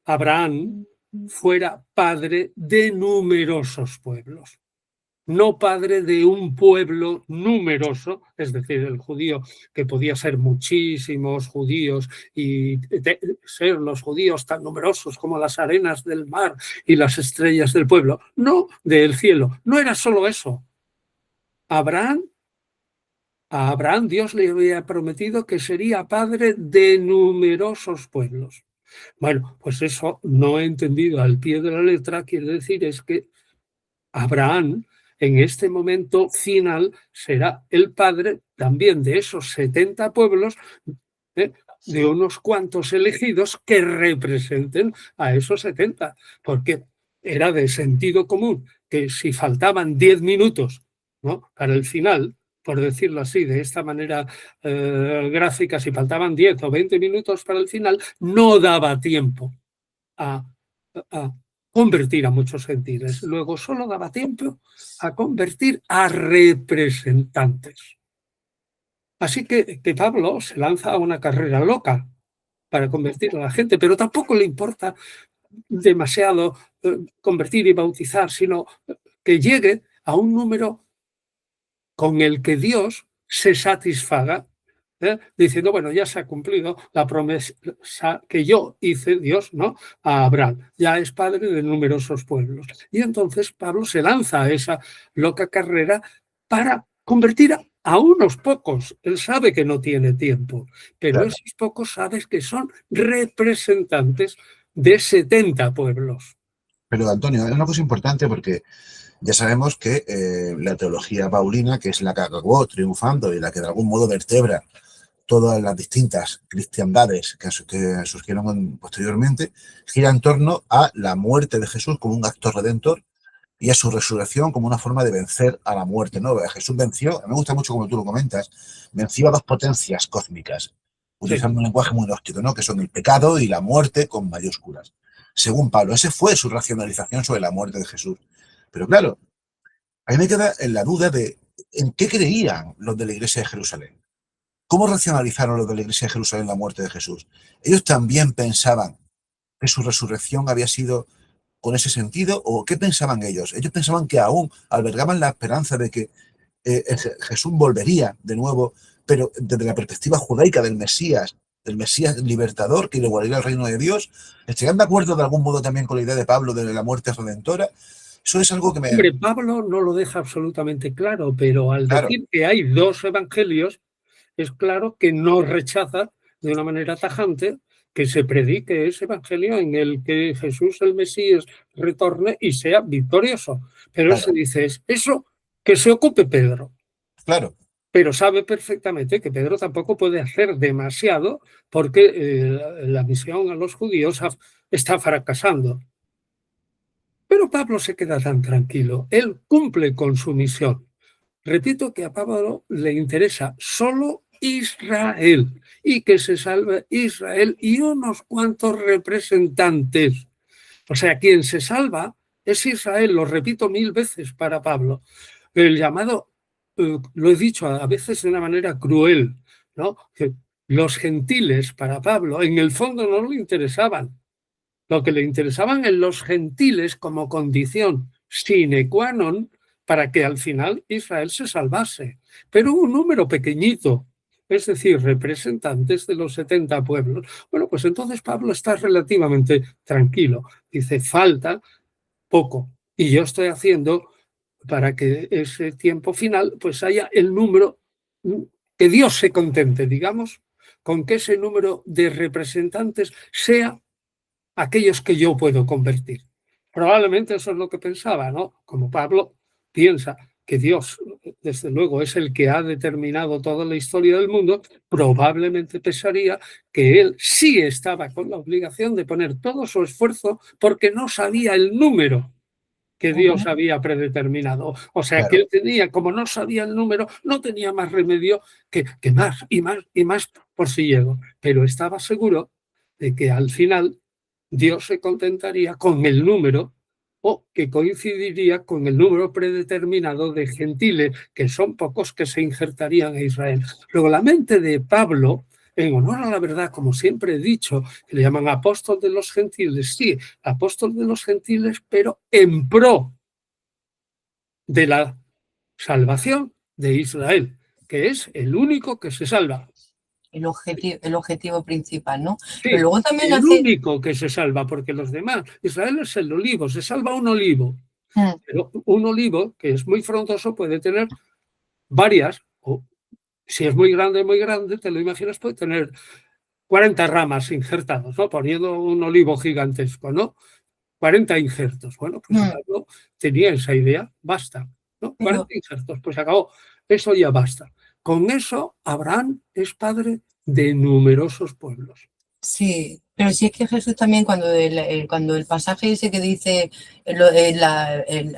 Abraham fuera padre de numerosos pueblos. No padre de un pueblo numeroso, es decir, el judío, que podía ser muchísimos judíos y ser los judíos tan numerosos como las arenas del mar y las estrellas del pueblo. No, del cielo. No era solo eso. A Abraham Dios le había prometido que sería padre de numerosos pueblos. Bueno, pues eso no he entendido al pie de la letra, quiere decir es que Abraham en este momento final será el padre también de esos 70 pueblos, de unos cuantos elegidos que representen a esos 70, porque era de sentido común que si faltaban 10 minutos, ¿no?, para el final, por decirlo así, de esta manera gráfica, si faltaban 10 o 20 minutos para el final, no daba tiempo a convertir a muchos gentiles. Luego solo daba tiempo a convertir a representantes. Así que Pablo se lanza a una carrera loca para convertir a la gente, pero tampoco le importa demasiado convertir y bautizar, sino que llegue a un número con el que Dios se satisfaga, diciendo, bueno, ya se ha cumplido la promesa que yo hice, Dios, ¿no?, a Abraham. Ya es padre de numerosos pueblos. Y entonces Pablo se lanza a esa loca carrera para convertir a unos pocos. Él sabe que no tiene tiempo, pero
Claro.
esos pocos sabes que son representantes de 70 pueblos.
Pero, Antonio, es una cosa importante porque ya sabemos que la teología paulina, que es la que acabó triunfando y la que de algún modo vertebra todas las distintas cristiandades que surgieron posteriormente, gira en torno a la muerte de Jesús como un acto redentor y a su resurrección como una forma de vencer a la muerte, ¿no? Jesús venció, me gusta mucho como tú lo comentas, venció a dos potencias cósmicas, utilizando un lenguaje muy gnóstico, ¿no?, que son el pecado y la muerte con mayúsculas. Según Pablo, esa fue su racionalización sobre la muerte de Jesús. Pero claro, a mí me queda en la duda de en qué creían los de la Iglesia de Jerusalén. ¿Cómo racionalizaron los de la Iglesia de Jerusalén la muerte de Jesús? ¿Ellos también pensaban que su resurrección había sido con ese sentido? ¿O qué pensaban ellos? Ellos pensaban que aún albergaban la esperanza de que Jesús volvería de nuevo, pero desde la perspectiva judaica del Mesías libertador que igualaría al reino de Dios. ¿Estarían de acuerdo de algún modo también con la idea de Pablo de la muerte redentora? Eso es algo que me...
Hombre, Pablo no lo deja absolutamente claro, pero al decir que hay dos evangelios, es claro que no rechaza de una manera tajante que se predique ese evangelio en el que Jesús el Mesías retorne y sea victorioso. Pero él se dice, es eso que se ocupe Pedro.
Claro.
Pero sabe perfectamente que Pedro tampoco puede hacer demasiado porque la misión a los judíos está fracasando. Pero Pablo se queda tan tranquilo. Él cumple con su misión. Repito que a Pablo le interesa solo Israel y que se salve Israel y unos cuantos representantes. O sea, quien se salva es Israel, lo repito 1000 veces para Pablo. El llamado, lo he dicho a veces de una manera cruel, ¿no?, que los gentiles para Pablo en el fondo no le interesaban. Lo que le interesaban en los gentiles como condición sine qua non para que al final Israel se salvase. Pero un número pequeñito, es decir, representantes de los 70 pueblos. Bueno, pues entonces Pablo está relativamente tranquilo. Dice, falta poco. Y yo estoy haciendo para que ese tiempo final pues haya el número, que Dios se contente, digamos, con que ese número de representantes sea aquellos que yo puedo convertir. Probablemente eso es lo que pensaba, ¿no? Como Pablo piensa que Dios, desde luego, es el que ha determinado toda la historia del mundo, probablemente pensaría que él sí estaba con la obligación de poner todo su esfuerzo porque no sabía el número que Dios había predeterminado. O sea, que él tenía, como no sabía el número, no tenía más remedio que más y más y más por si llego. Pero estaba seguro de que al final Dios se contentaría con el número o que coincidiría con el número predeterminado de gentiles, que son pocos, que se injertarían a Israel. Luego, la mente de Pablo, en honor a la verdad, como siempre he dicho, que le llaman apóstol de los gentiles, sí, apóstol de los gentiles, pero en pro de la salvación de Israel, que es el único que se salva.
El objetivo principal, ¿no?
Sí,
pero luego también
el único que se salva, porque los demás, Israel es el olivo, se salva un olivo. Pero un olivo que es muy frondoso puede tener varias, o si es muy grande, te lo imaginas, puede tener 40 ramas injertadas, ¿no? Poniendo un olivo gigantesco, ¿no? 40 injertos. Bueno, pues Pablo tenía esa idea, basta, ¿no? 40 injertos, pues acabó. Eso ya basta. Con eso, Abraham es padre de numerosos pueblos.
Sí, pero si es que Jesús también cuando el pasaje ese que dice,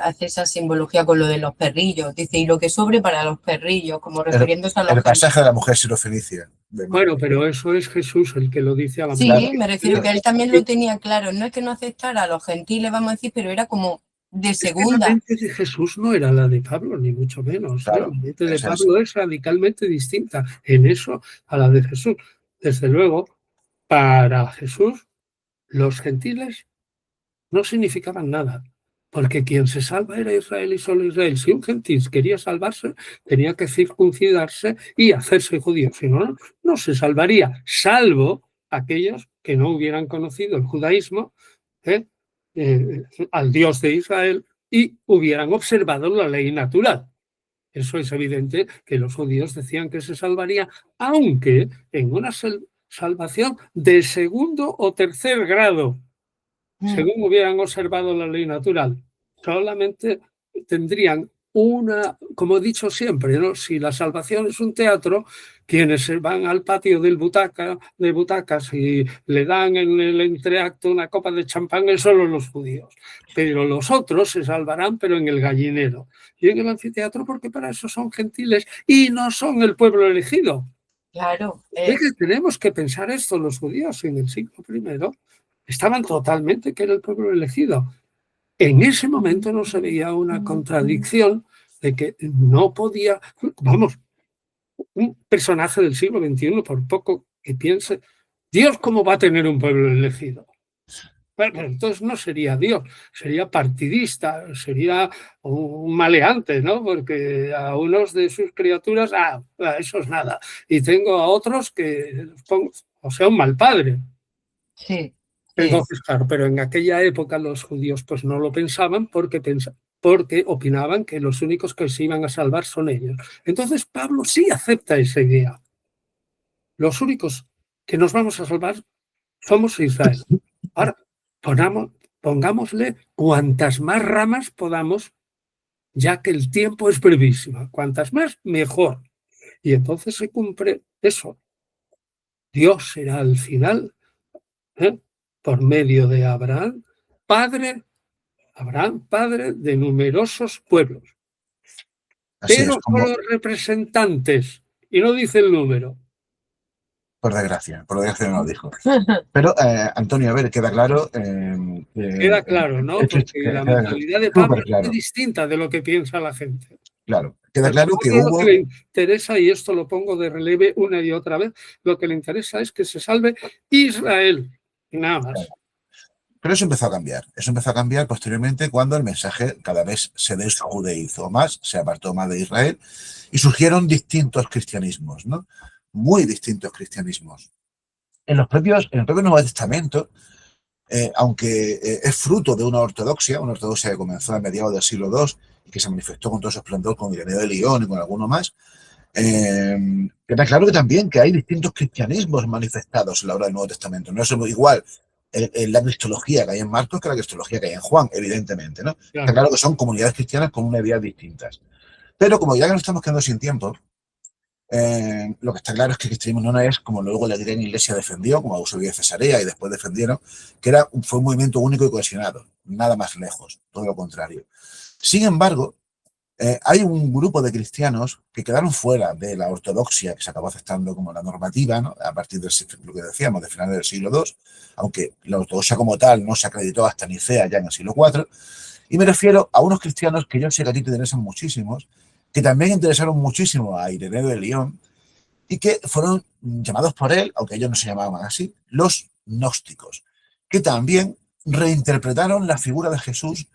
hace esa simbología con lo de los perrillos, dice, y lo que sobre para los perrillos, como refiriéndose a los...
El pasaje de la mujer sirofenicia.
Bueno, pero eso es Jesús el que lo dice a la
mujer. Sí, me refiero que él también lo
sí.
tenía claro, no es que no aceptara a los gentiles, vamos a decir, pero era como de segunda.
La mente de Jesús no era la de Pablo, ni mucho menos.
Claro,
la mente de Pablo es radicalmente distinta en eso a la de Jesús. Desde luego, para Jesús, los gentiles no significaban nada, porque quien se salva era Israel y solo Israel. Si un gentil quería salvarse, tenía que circuncidarse y hacerse judío, si no, no se salvaría, salvo aquellos que no hubieran conocido el judaísmo, al Dios de Israel, y hubieran observado la ley natural. Eso es evidente que los judíos decían que se salvaría, aunque en una salvación de segundo o tercer grado, según hubieran observado la ley natural. Solamente tendrían una, como he dicho siempre, ¿no? Si la salvación es un teatro, quienes van al patio de butacas y le dan en el entreacto una copa de champán son solo los judíos. Pero los otros se salvarán, pero en el gallinero. Y en el anfiteatro, porque para eso son gentiles y no son el pueblo elegido.
Claro.
Tenemos que pensar esto, los judíos en el siglo I estaban totalmente que era el pueblo elegido. En ese momento no se veía una contradicción de que no podía, vamos, un personaje del siglo XXI, por poco que piense, Dios, ¿cómo va a tener un pueblo elegido? Bueno, entonces no sería Dios, sería partidista, sería un maleante, ¿no? Porque a unos de sus criaturas, eso es nada. Y tengo a otros que, o sea, un mal padre.
Sí.
Entonces, claro, pero en aquella época los judíos pues no lo pensaban porque opinaban que los únicos que se iban a salvar son ellos. Entonces Pablo sí acepta esa idea. Los únicos que nos vamos a salvar somos Israel. Ahora, pongámosle cuantas más ramas podamos, ya que el tiempo es brevísimo. Cuantas más, mejor. Y entonces se cumple eso. Dios será al final, por medio de Abraham, padre de numerosos pueblos,
Así es,
pero solo representantes, y no dice el número.
Por desgracia no lo dijo. Pero, Antonio, a ver, queda claro.
Queda claro, ¿no? Porque la mentalidad de Pablo es muy distinta de lo que piensa la gente.
Claro, queda claro que
Lo
hubo...
que le interesa, y esto lo pongo de relieve una y otra vez, lo que le interesa es que se salve Israel, y nada más.
Claro. Pero eso empezó a cambiar. Eso empezó a cambiar posteriormente cuando el mensaje cada vez se desjudeizó más, se apartó más de Israel y surgieron distintos cristianismos, ¿no? Muy distintos cristianismos. En el propio Nuevo Testamento, aunque es fruto de una ortodoxia que comenzó a mediados del siglo II y que se manifestó con todo su esplendor con Ireneo de Lyon y con alguno más, queda claro que también que hay distintos cristianismos manifestados en la obra del Nuevo Testamento. No es igual la cristología que hay en Marcos que la cristología que hay en Juan, evidentemente, ¿no? Claro. Está claro que son comunidades cristianas con una idea distintas. Pero como ya que nos estamos quedando sin tiempo, lo que está claro es que el cristianismo no es, como luego la Gran Iglesia defendió, como Eusebio de Cesarea y después defendieron, que fue un movimiento único y cohesionado, nada más lejos, todo lo contrario. Sin embargo, hay un grupo de cristianos que quedaron fuera de la ortodoxia que se acabó aceptando como la normativa, ¿no? A partir de lo que decíamos, de finales del siglo II, aunque la ortodoxia como tal no se acreditó hasta Nicea ya en el siglo IV. Y me refiero a unos cristianos que yo sé que a ti te interesan muchísimos, que también interesaron muchísimo a Ireneo de Lyon y que fueron llamados por él, aunque ellos no se llamaban así, los gnósticos, que también reinterpretaron la figura de Jesús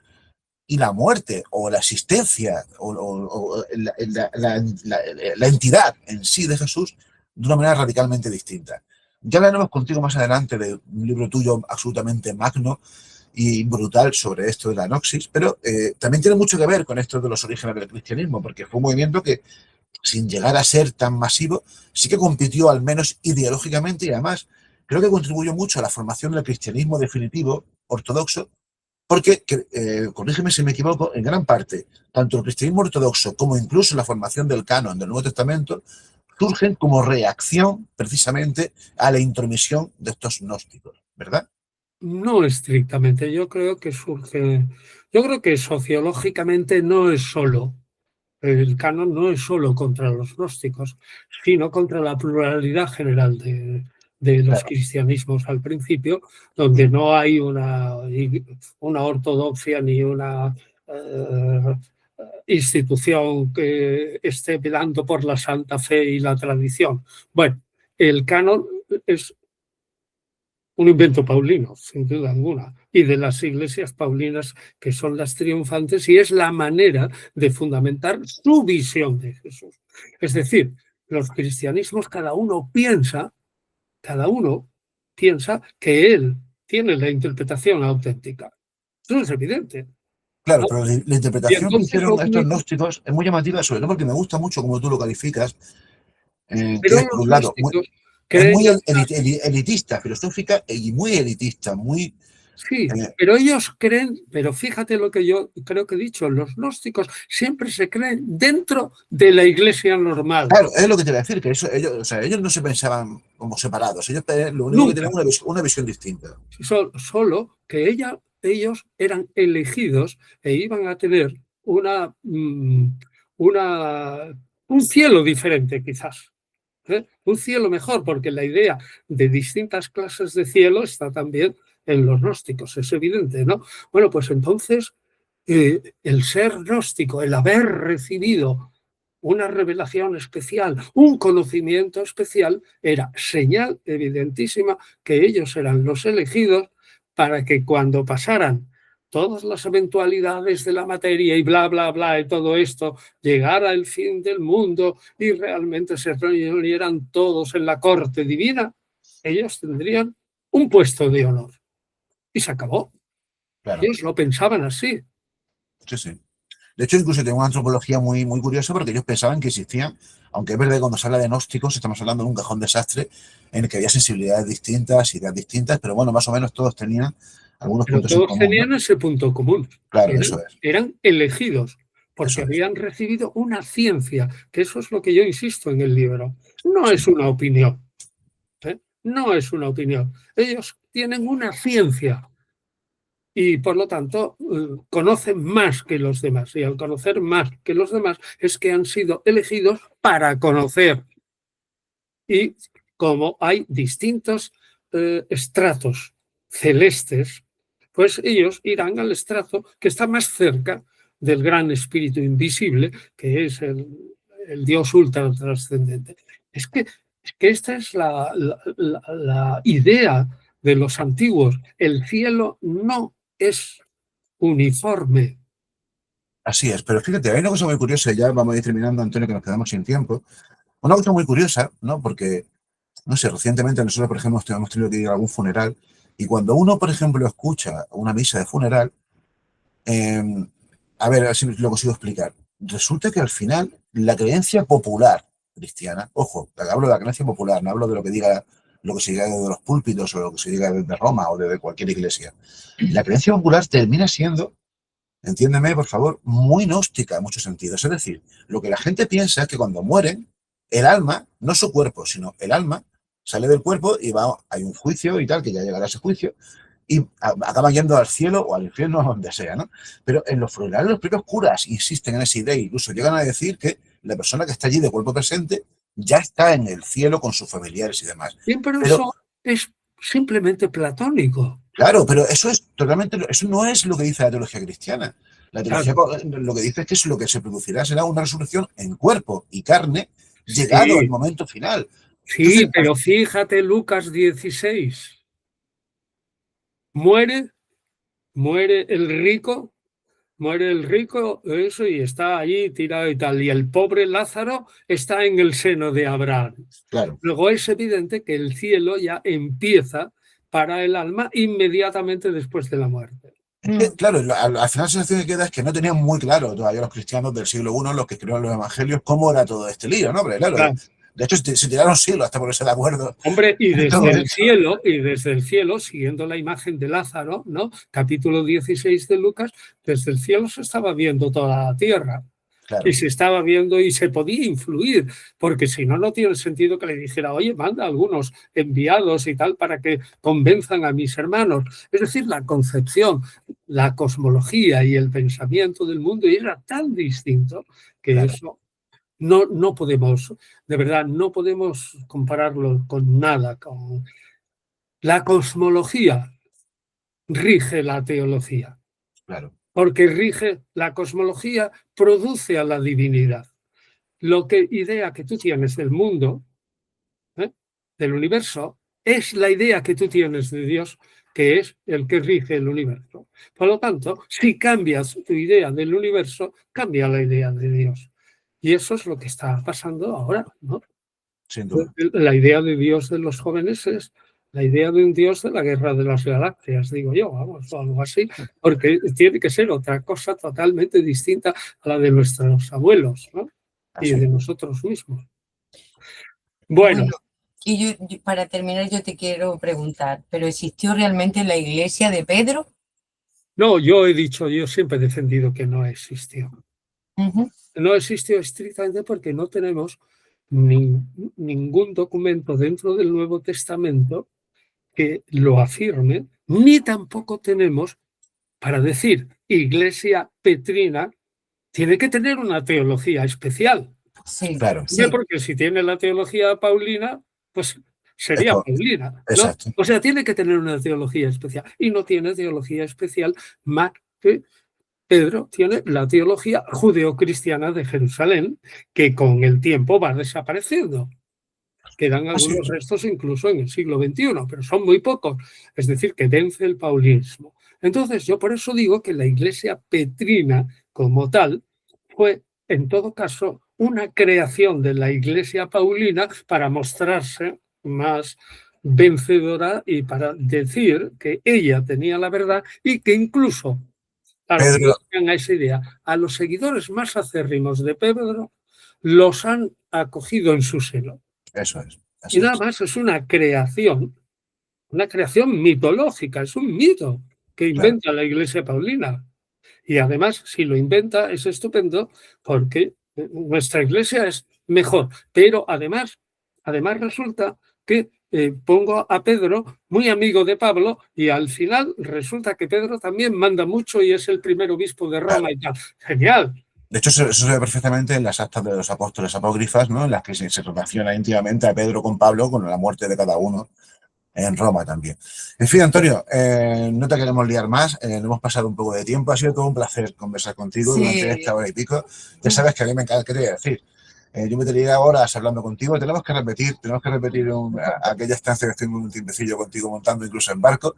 y la muerte o la existencia o la entidad en sí de Jesús de una manera radicalmente distinta. Ya hablaremos contigo más adelante de un libro tuyo absolutamente magno y brutal sobre esto de la Gnosis, pero también tiene mucho que ver con esto de los orígenes del cristianismo, porque fue un movimiento que, sin llegar a ser tan masivo, sí que compitió al menos ideológicamente y además creo que contribuyó mucho a la formación del cristianismo definitivo ortodoxo, porque, corrígeme si me equivoco, en gran parte, tanto el cristianismo ortodoxo como incluso la formación del canon del Nuevo Testamento surgen como reacción precisamente a la intromisión de estos gnósticos, ¿verdad?
No estrictamente, yo creo que sociológicamente no es solo, el canon no es solo contra los gnósticos, sino contra la pluralidad general de los cristianismos al principio, donde no hay una ortodoxia ni una institución que esté velando por la santa fe y la tradición. Bueno, el canon es un invento paulino, sin duda alguna, y de las iglesias paulinas que son las triunfantes, y es la manera de fundamentar su visión de Jesús. Es decir, los cristianismos cada uno piensa que él tiene la interpretación auténtica. Eso es evidente,
Claro,
¿no?
pero la
Y
interpretación que
entonces
hicieron estos gnósticos es muy llamativa, sobre todo porque me gusta mucho como tú lo calificas, que
pero
es, por
los
un lado,
gnósticos
es
creen
muy
en
elitista, filosófica y muy elitista, muy...
sí,
eh,
pero ellos creen, pero fíjate lo que yo creo que he dicho, los gnósticos siempre se creen dentro de la iglesia normal.
claro, es lo que te voy a decir, que eso, ellos, o sea, ellos no se pensaban como separados, ellos lo único que
Nunca.
tenían una visión distinta.
Solo que ellos eran elegidos e iban a tener un cielo diferente, quizás. Un cielo mejor, porque la idea de distintas clases de cielo está también en los gnósticos, es evidente, ¿no? Bueno, pues entonces el ser gnóstico, el haber recibido una revelación especial, un conocimiento especial, era señal evidentísima que ellos eran los elegidos para que cuando pasaran todas las eventualidades de la materia y bla, bla, bla, y todo esto, llegara el fin del mundo y realmente se reunieran todos en la corte divina, ellos tendrían un puesto de honor. Y se acabó.
Claro,
Ellos lo pensaban así.
sí, sí. De hecho, incluso tengo una antropología muy, muy curiosa porque ellos pensaban que existían, aunque es verdad que cuando se habla de gnósticos estamos hablando de un cajón desastre en el que había sensibilidades distintas, ideas distintas, pero bueno, más o menos todos tenían algunos
Pero
puntos en
todos
común, ¿no?
tenían ese punto común.
Claro, eso es,
Eran elegidos porque
eso es.
habían recibido una ciencia, que eso es lo que yo insisto en el libro. No
Sí,
es una opinión. No es una opinión. Ellos tienen una ciencia y por lo tanto conocen más que los demás. Y al conocer más que los demás es que han sido elegidos para conocer. Y como hay distintos estratos celestes, pues ellos irán al estrato que está más cerca del gran espíritu invisible, que es el Dios ultra trascendente. Es que esta es la idea de los antiguos. El cielo no es uniforme.
así es, pero fíjate, hay una cosa muy curiosa, ya vamos a ir terminando, Antonio, que nos quedamos sin tiempo. Una cosa muy curiosa, ¿no? Porque, no sé, recientemente nosotros, por ejemplo, hemos tenido que ir a algún funeral y cuando uno, por ejemplo, escucha una misa de funeral, eh, a ver si lo consigo explicar. Resulta que al final la creencia popular cristiana, ojo, hablo de la creencia popular, no hablo de lo que diga, lo que se diga de los púlpitos o lo que se diga desde Roma o desde cualquier iglesia. La creencia popular termina siendo, entiéndeme por favor, muy gnóstica en muchos sentidos. Es decir, lo que la gente piensa es que cuando mueren, el alma, no su cuerpo, sino el alma, sale del cuerpo y va, hay un juicio y tal, que ya llegará ese juicio, y acaban yendo al cielo o al infierno o donde sea, ¿no? Pero en los funerales los propios curas insisten en esa idea, incluso llegan a decir que la persona que está allí de cuerpo presente ya está en el cielo con sus familiares y demás.
Pero
Pero,
eso es simplemente platónico.
claro, pero eso es totalmente, eso no es lo que dice la teología cristiana. La teología
Claro.
lo que dice es que lo que se producirá será una resurrección en cuerpo y carne llegado el
Sí,
momento final.
sí,
Entonces,
pero fíjate Lucas 16. Muere, muere el rico, eso, y está allí tirado y tal. Y el pobre Lázaro está en el seno de Abraham.
claro,
Luego es evidente que el cielo ya empieza para el alma inmediatamente después de la muerte.
es que, claro, al final la sensación que queda es que no tenían muy claro todavía los cristianos del siglo I, los que escribieron los evangelios, cómo era todo este lío, ¿no? Pero claro,
Claro.
de hecho se tiraron siglos hasta ponerse de acuerdo
Hombre,
en todo
desde el cielo, siguiendo la imagen de Lázaro, ¿no? Capítulo 16 de Lucas, desde el cielo se estaba viendo toda la tierra.
Claro,
Y se estaba viendo y se podía influir, porque si no, no tiene sentido que le dijera, oye, manda algunos enviados y tal para que convenzan a mis hermanos. Es decir, la concepción, la cosmología y el pensamiento del mundo era tan distinto que
claro,
eso no podemos, de verdad, no podemos compararlo con nada. La cosmología rige la teología,
claro,
porque rige la cosmología, produce a la divinidad. Lo que idea que tú tienes del mundo, del universo, es la idea que tú tienes de Dios, que es el que rige el universo. Por lo tanto, si cambias tu idea del universo, cambia la idea de Dios. Y eso es lo que está pasando ahora, ¿no?
Sin duda.
La idea de Dios de los jóvenes es la idea de un Dios de la guerra de las galaxias, digo yo, vamos, o algo así, porque tiene que ser otra cosa totalmente distinta a la de nuestros abuelos, ¿no? Y de nosotros mismos. Bueno,
y para terminar yo te quiero preguntar, ¿pero existió realmente la iglesia de Pedro?
no, yo siempre he defendido que no existió. No existió estrictamente porque no tenemos ningún documento dentro del Nuevo Testamento que lo afirme, ni tampoco tenemos, para decir iglesia petrina, tiene que tener una teología especial.
Sí,
claro.
Sí.
Porque si tiene la teología paulina, pues sería paulina, ¿no?
Exacto.
O sea, tiene que tener una teología especial. Y no tiene teología especial más que Pedro tiene la teología judeocristiana de Jerusalén, que con el tiempo va desapareciendo. Quedan algunos restos incluso en el siglo XXI, pero son muy pocos. Es decir, que vence el paulinismo. Entonces, yo por eso digo que la iglesia petrina, como tal, fue, en todo caso, una creación de la iglesia paulina para mostrarse más vencedora y para decir que ella tenía la verdad y que incluso, claro,
Pedro,
a esa idea, a los seguidores más acérrimos de Pedro los han acogido en su seno.
eso es.
Y nada más es una creación mitológica, es un mito que inventa la Iglesia Paulina. Y además, si lo inventa, es estupendo porque nuestra Iglesia es mejor. Pero además resulta que pongo a Pedro muy amigo de Pablo y al final resulta que Pedro también manda mucho y es el primer obispo de Roma y tal. Genial.
De hecho, eso se ve perfectamente en las actas de los apóstoles apócrifas, ¿no? En las que se relaciona íntimamente a Pedro con Pablo, con la muerte de cada uno en Roma también. En fin, Antonio, no te queremos liar más, hemos pasado un poco de tiempo, ha sido todo un placer conversar contigo durante esta hora y pico. Ya sabes que a mí me encanta, ¿qué te voy a decir? Yo me tendría horas hablando contigo, tenemos que repetir aquella estancia que estoy un tiempecillo contigo montando incluso en barco.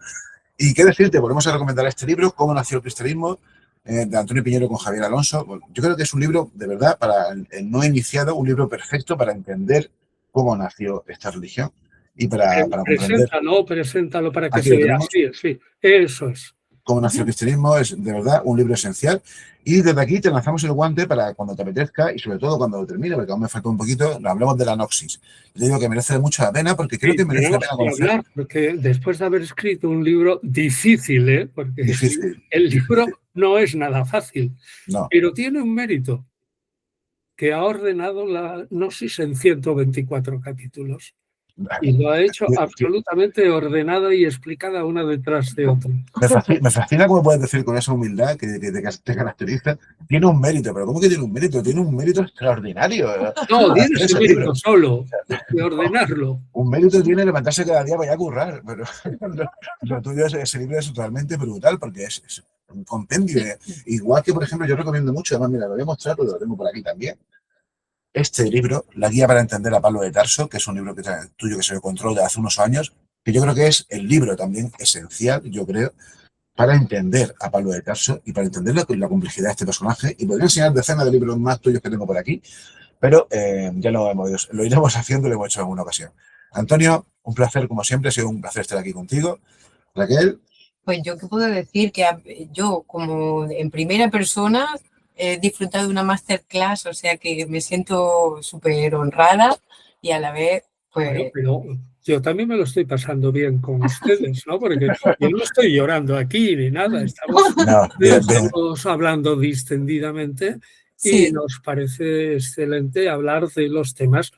Y qué decirte, volvemos a recomendar este libro, Cómo nació el cristianismo, de Antonio Piñero con Javier Alonso. Bueno, yo creo que es un libro, de verdad, para el no iniciado, un libro perfecto para entender cómo nació esta religión y para comprender.
Preséntalo para que
Aquí
se
lo
vea.
tenemos.
Sí, eso es.
Cómo nació el cristianismo es, de verdad, un libro esencial. Y desde aquí te lanzamos el guante para cuando te apetezca y sobre todo cuando lo termine, porque aún me falta un poquito, hablemos de la Noxis. Yo digo que merece mucho la pena porque creo que merece la pena conocer.
Hablar, porque después de haber escrito un libro difícil, porque
difícil.
El libro no es nada fácil,
no.
Pero tiene un mérito, que ha ordenado la Gnosis en 124 capítulos. Y lo ha hecho absolutamente ordenada y explicada una detrás de otra.
Me fascina cómo puedes decir con esa humildad que te caracteriza. Tiene un mérito, pero ¿cómo que tiene un mérito? Tiene un mérito extraordinario.
No, tiene ese mérito solo, de ordenarlo.
Un mérito tiene levantarse cada día para ir a currar, pero lo tuyo ese libro es totalmente brutal porque es un compendio. Igual que, por ejemplo, yo recomiendo mucho, además, mira, lo voy a mostrar, pero lo tengo por aquí también. Este libro, La guía para entender a Pablo de Tarso, que es un libro tuyo que se me encontró de hace unos años, que yo creo que es el libro también esencial, yo creo, para entender a Pablo de Tarso y para entender la complejidad de este personaje. Y podría enseñar decenas de libros más tuyos que tengo por aquí, pero ya lo iremos haciendo y lo hemos hecho en alguna ocasión. Antonio, un placer como siempre, ha sido un placer estar aquí contigo. Raquel.
Pues yo qué puedo decir, que yo como en primera persona he disfrutado de una masterclass, o sea que me siento súper honrada y a la vez, pues...
Bueno, pero yo también me lo estoy pasando bien con ustedes, ¿no? Porque yo no estoy llorando aquí ni nada, estamos hablando distendidamente y nos parece excelente hablar de los temas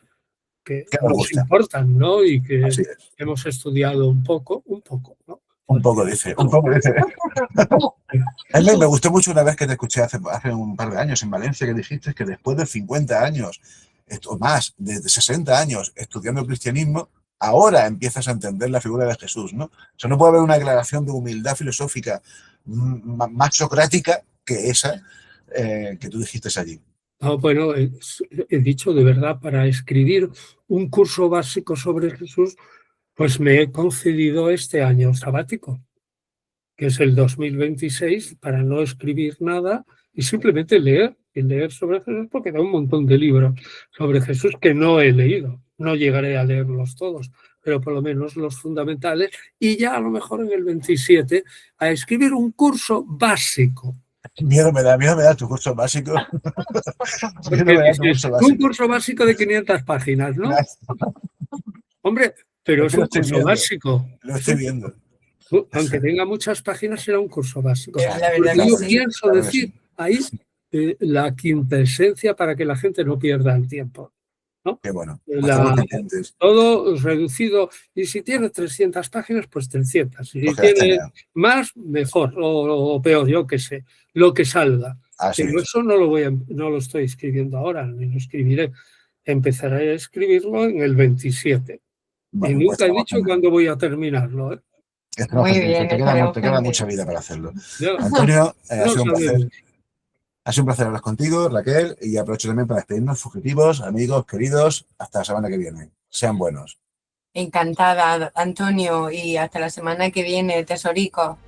que nos importan, ¿no? Y que hemos estudiado un poco, ¿no?
Un poco dice. A mí me gustó mucho una vez que te escuché hace un par de años en Valencia que dijiste que después de 50 años, o más, de 60 años estudiando el cristianismo, ahora empiezas a entender la figura de Jesús, ¿no? O sea, no puede haber una declaración de humildad filosófica más socrática que esa que tú dijiste allí.
No, bueno, he dicho de verdad, para escribir un curso básico sobre Jesús, Pues me he concedido este año sabático, que es el 2026, para no escribir nada y simplemente leer, y leer sobre Jesús, porque da un montón de libros sobre Jesús que no he leído. No llegaré a leerlos todos, pero por lo menos los fundamentales, y ya a lo mejor en el 27 a escribir un curso básico.
Miedo me da tu curso básico. Miedo me da tu curso
Un
básico.
curso básico de 500 páginas, ¿no? Hombre, pero es un curso básico.
Lo estoy viendo.
Aunque tenga muchas páginas, será un curso básico.
La verdad
Porque
que
yo
sí.
pienso
Claro que
decir
sí.
ahí la quintesencia para que la gente no pierda el tiempo, ¿no?
Qué bueno. Estamos contentos.
Todo reducido. Y si tiene 300 páginas, pues 300. Y si
Pues
tiene
genial.
más, mejor. O peor, yo qué sé. Lo que salga.
Así
Pero
es.
eso no lo estoy escribiendo ahora, ni lo escribiré. Empezaré a escribirlo en el 27.
Bueno,
Y
pues
nunca he
estamos
dicho cuándo voy a terminarlo, ¿eh?
Estamos
Muy
contentos.
bien,
Te
estaremos
queda mucha
pendientes.
vida para hacerlo.
Ya,
Antonio, ha
no
sido un placer.
sabemos.
Ha sido un placer hablar contigo, Raquel, y aprovecho también para despedirnos, fugitivos, amigos, queridos, hasta la semana que viene. Sean buenos.
Encantada, Antonio, y hasta la semana que viene, tesorico.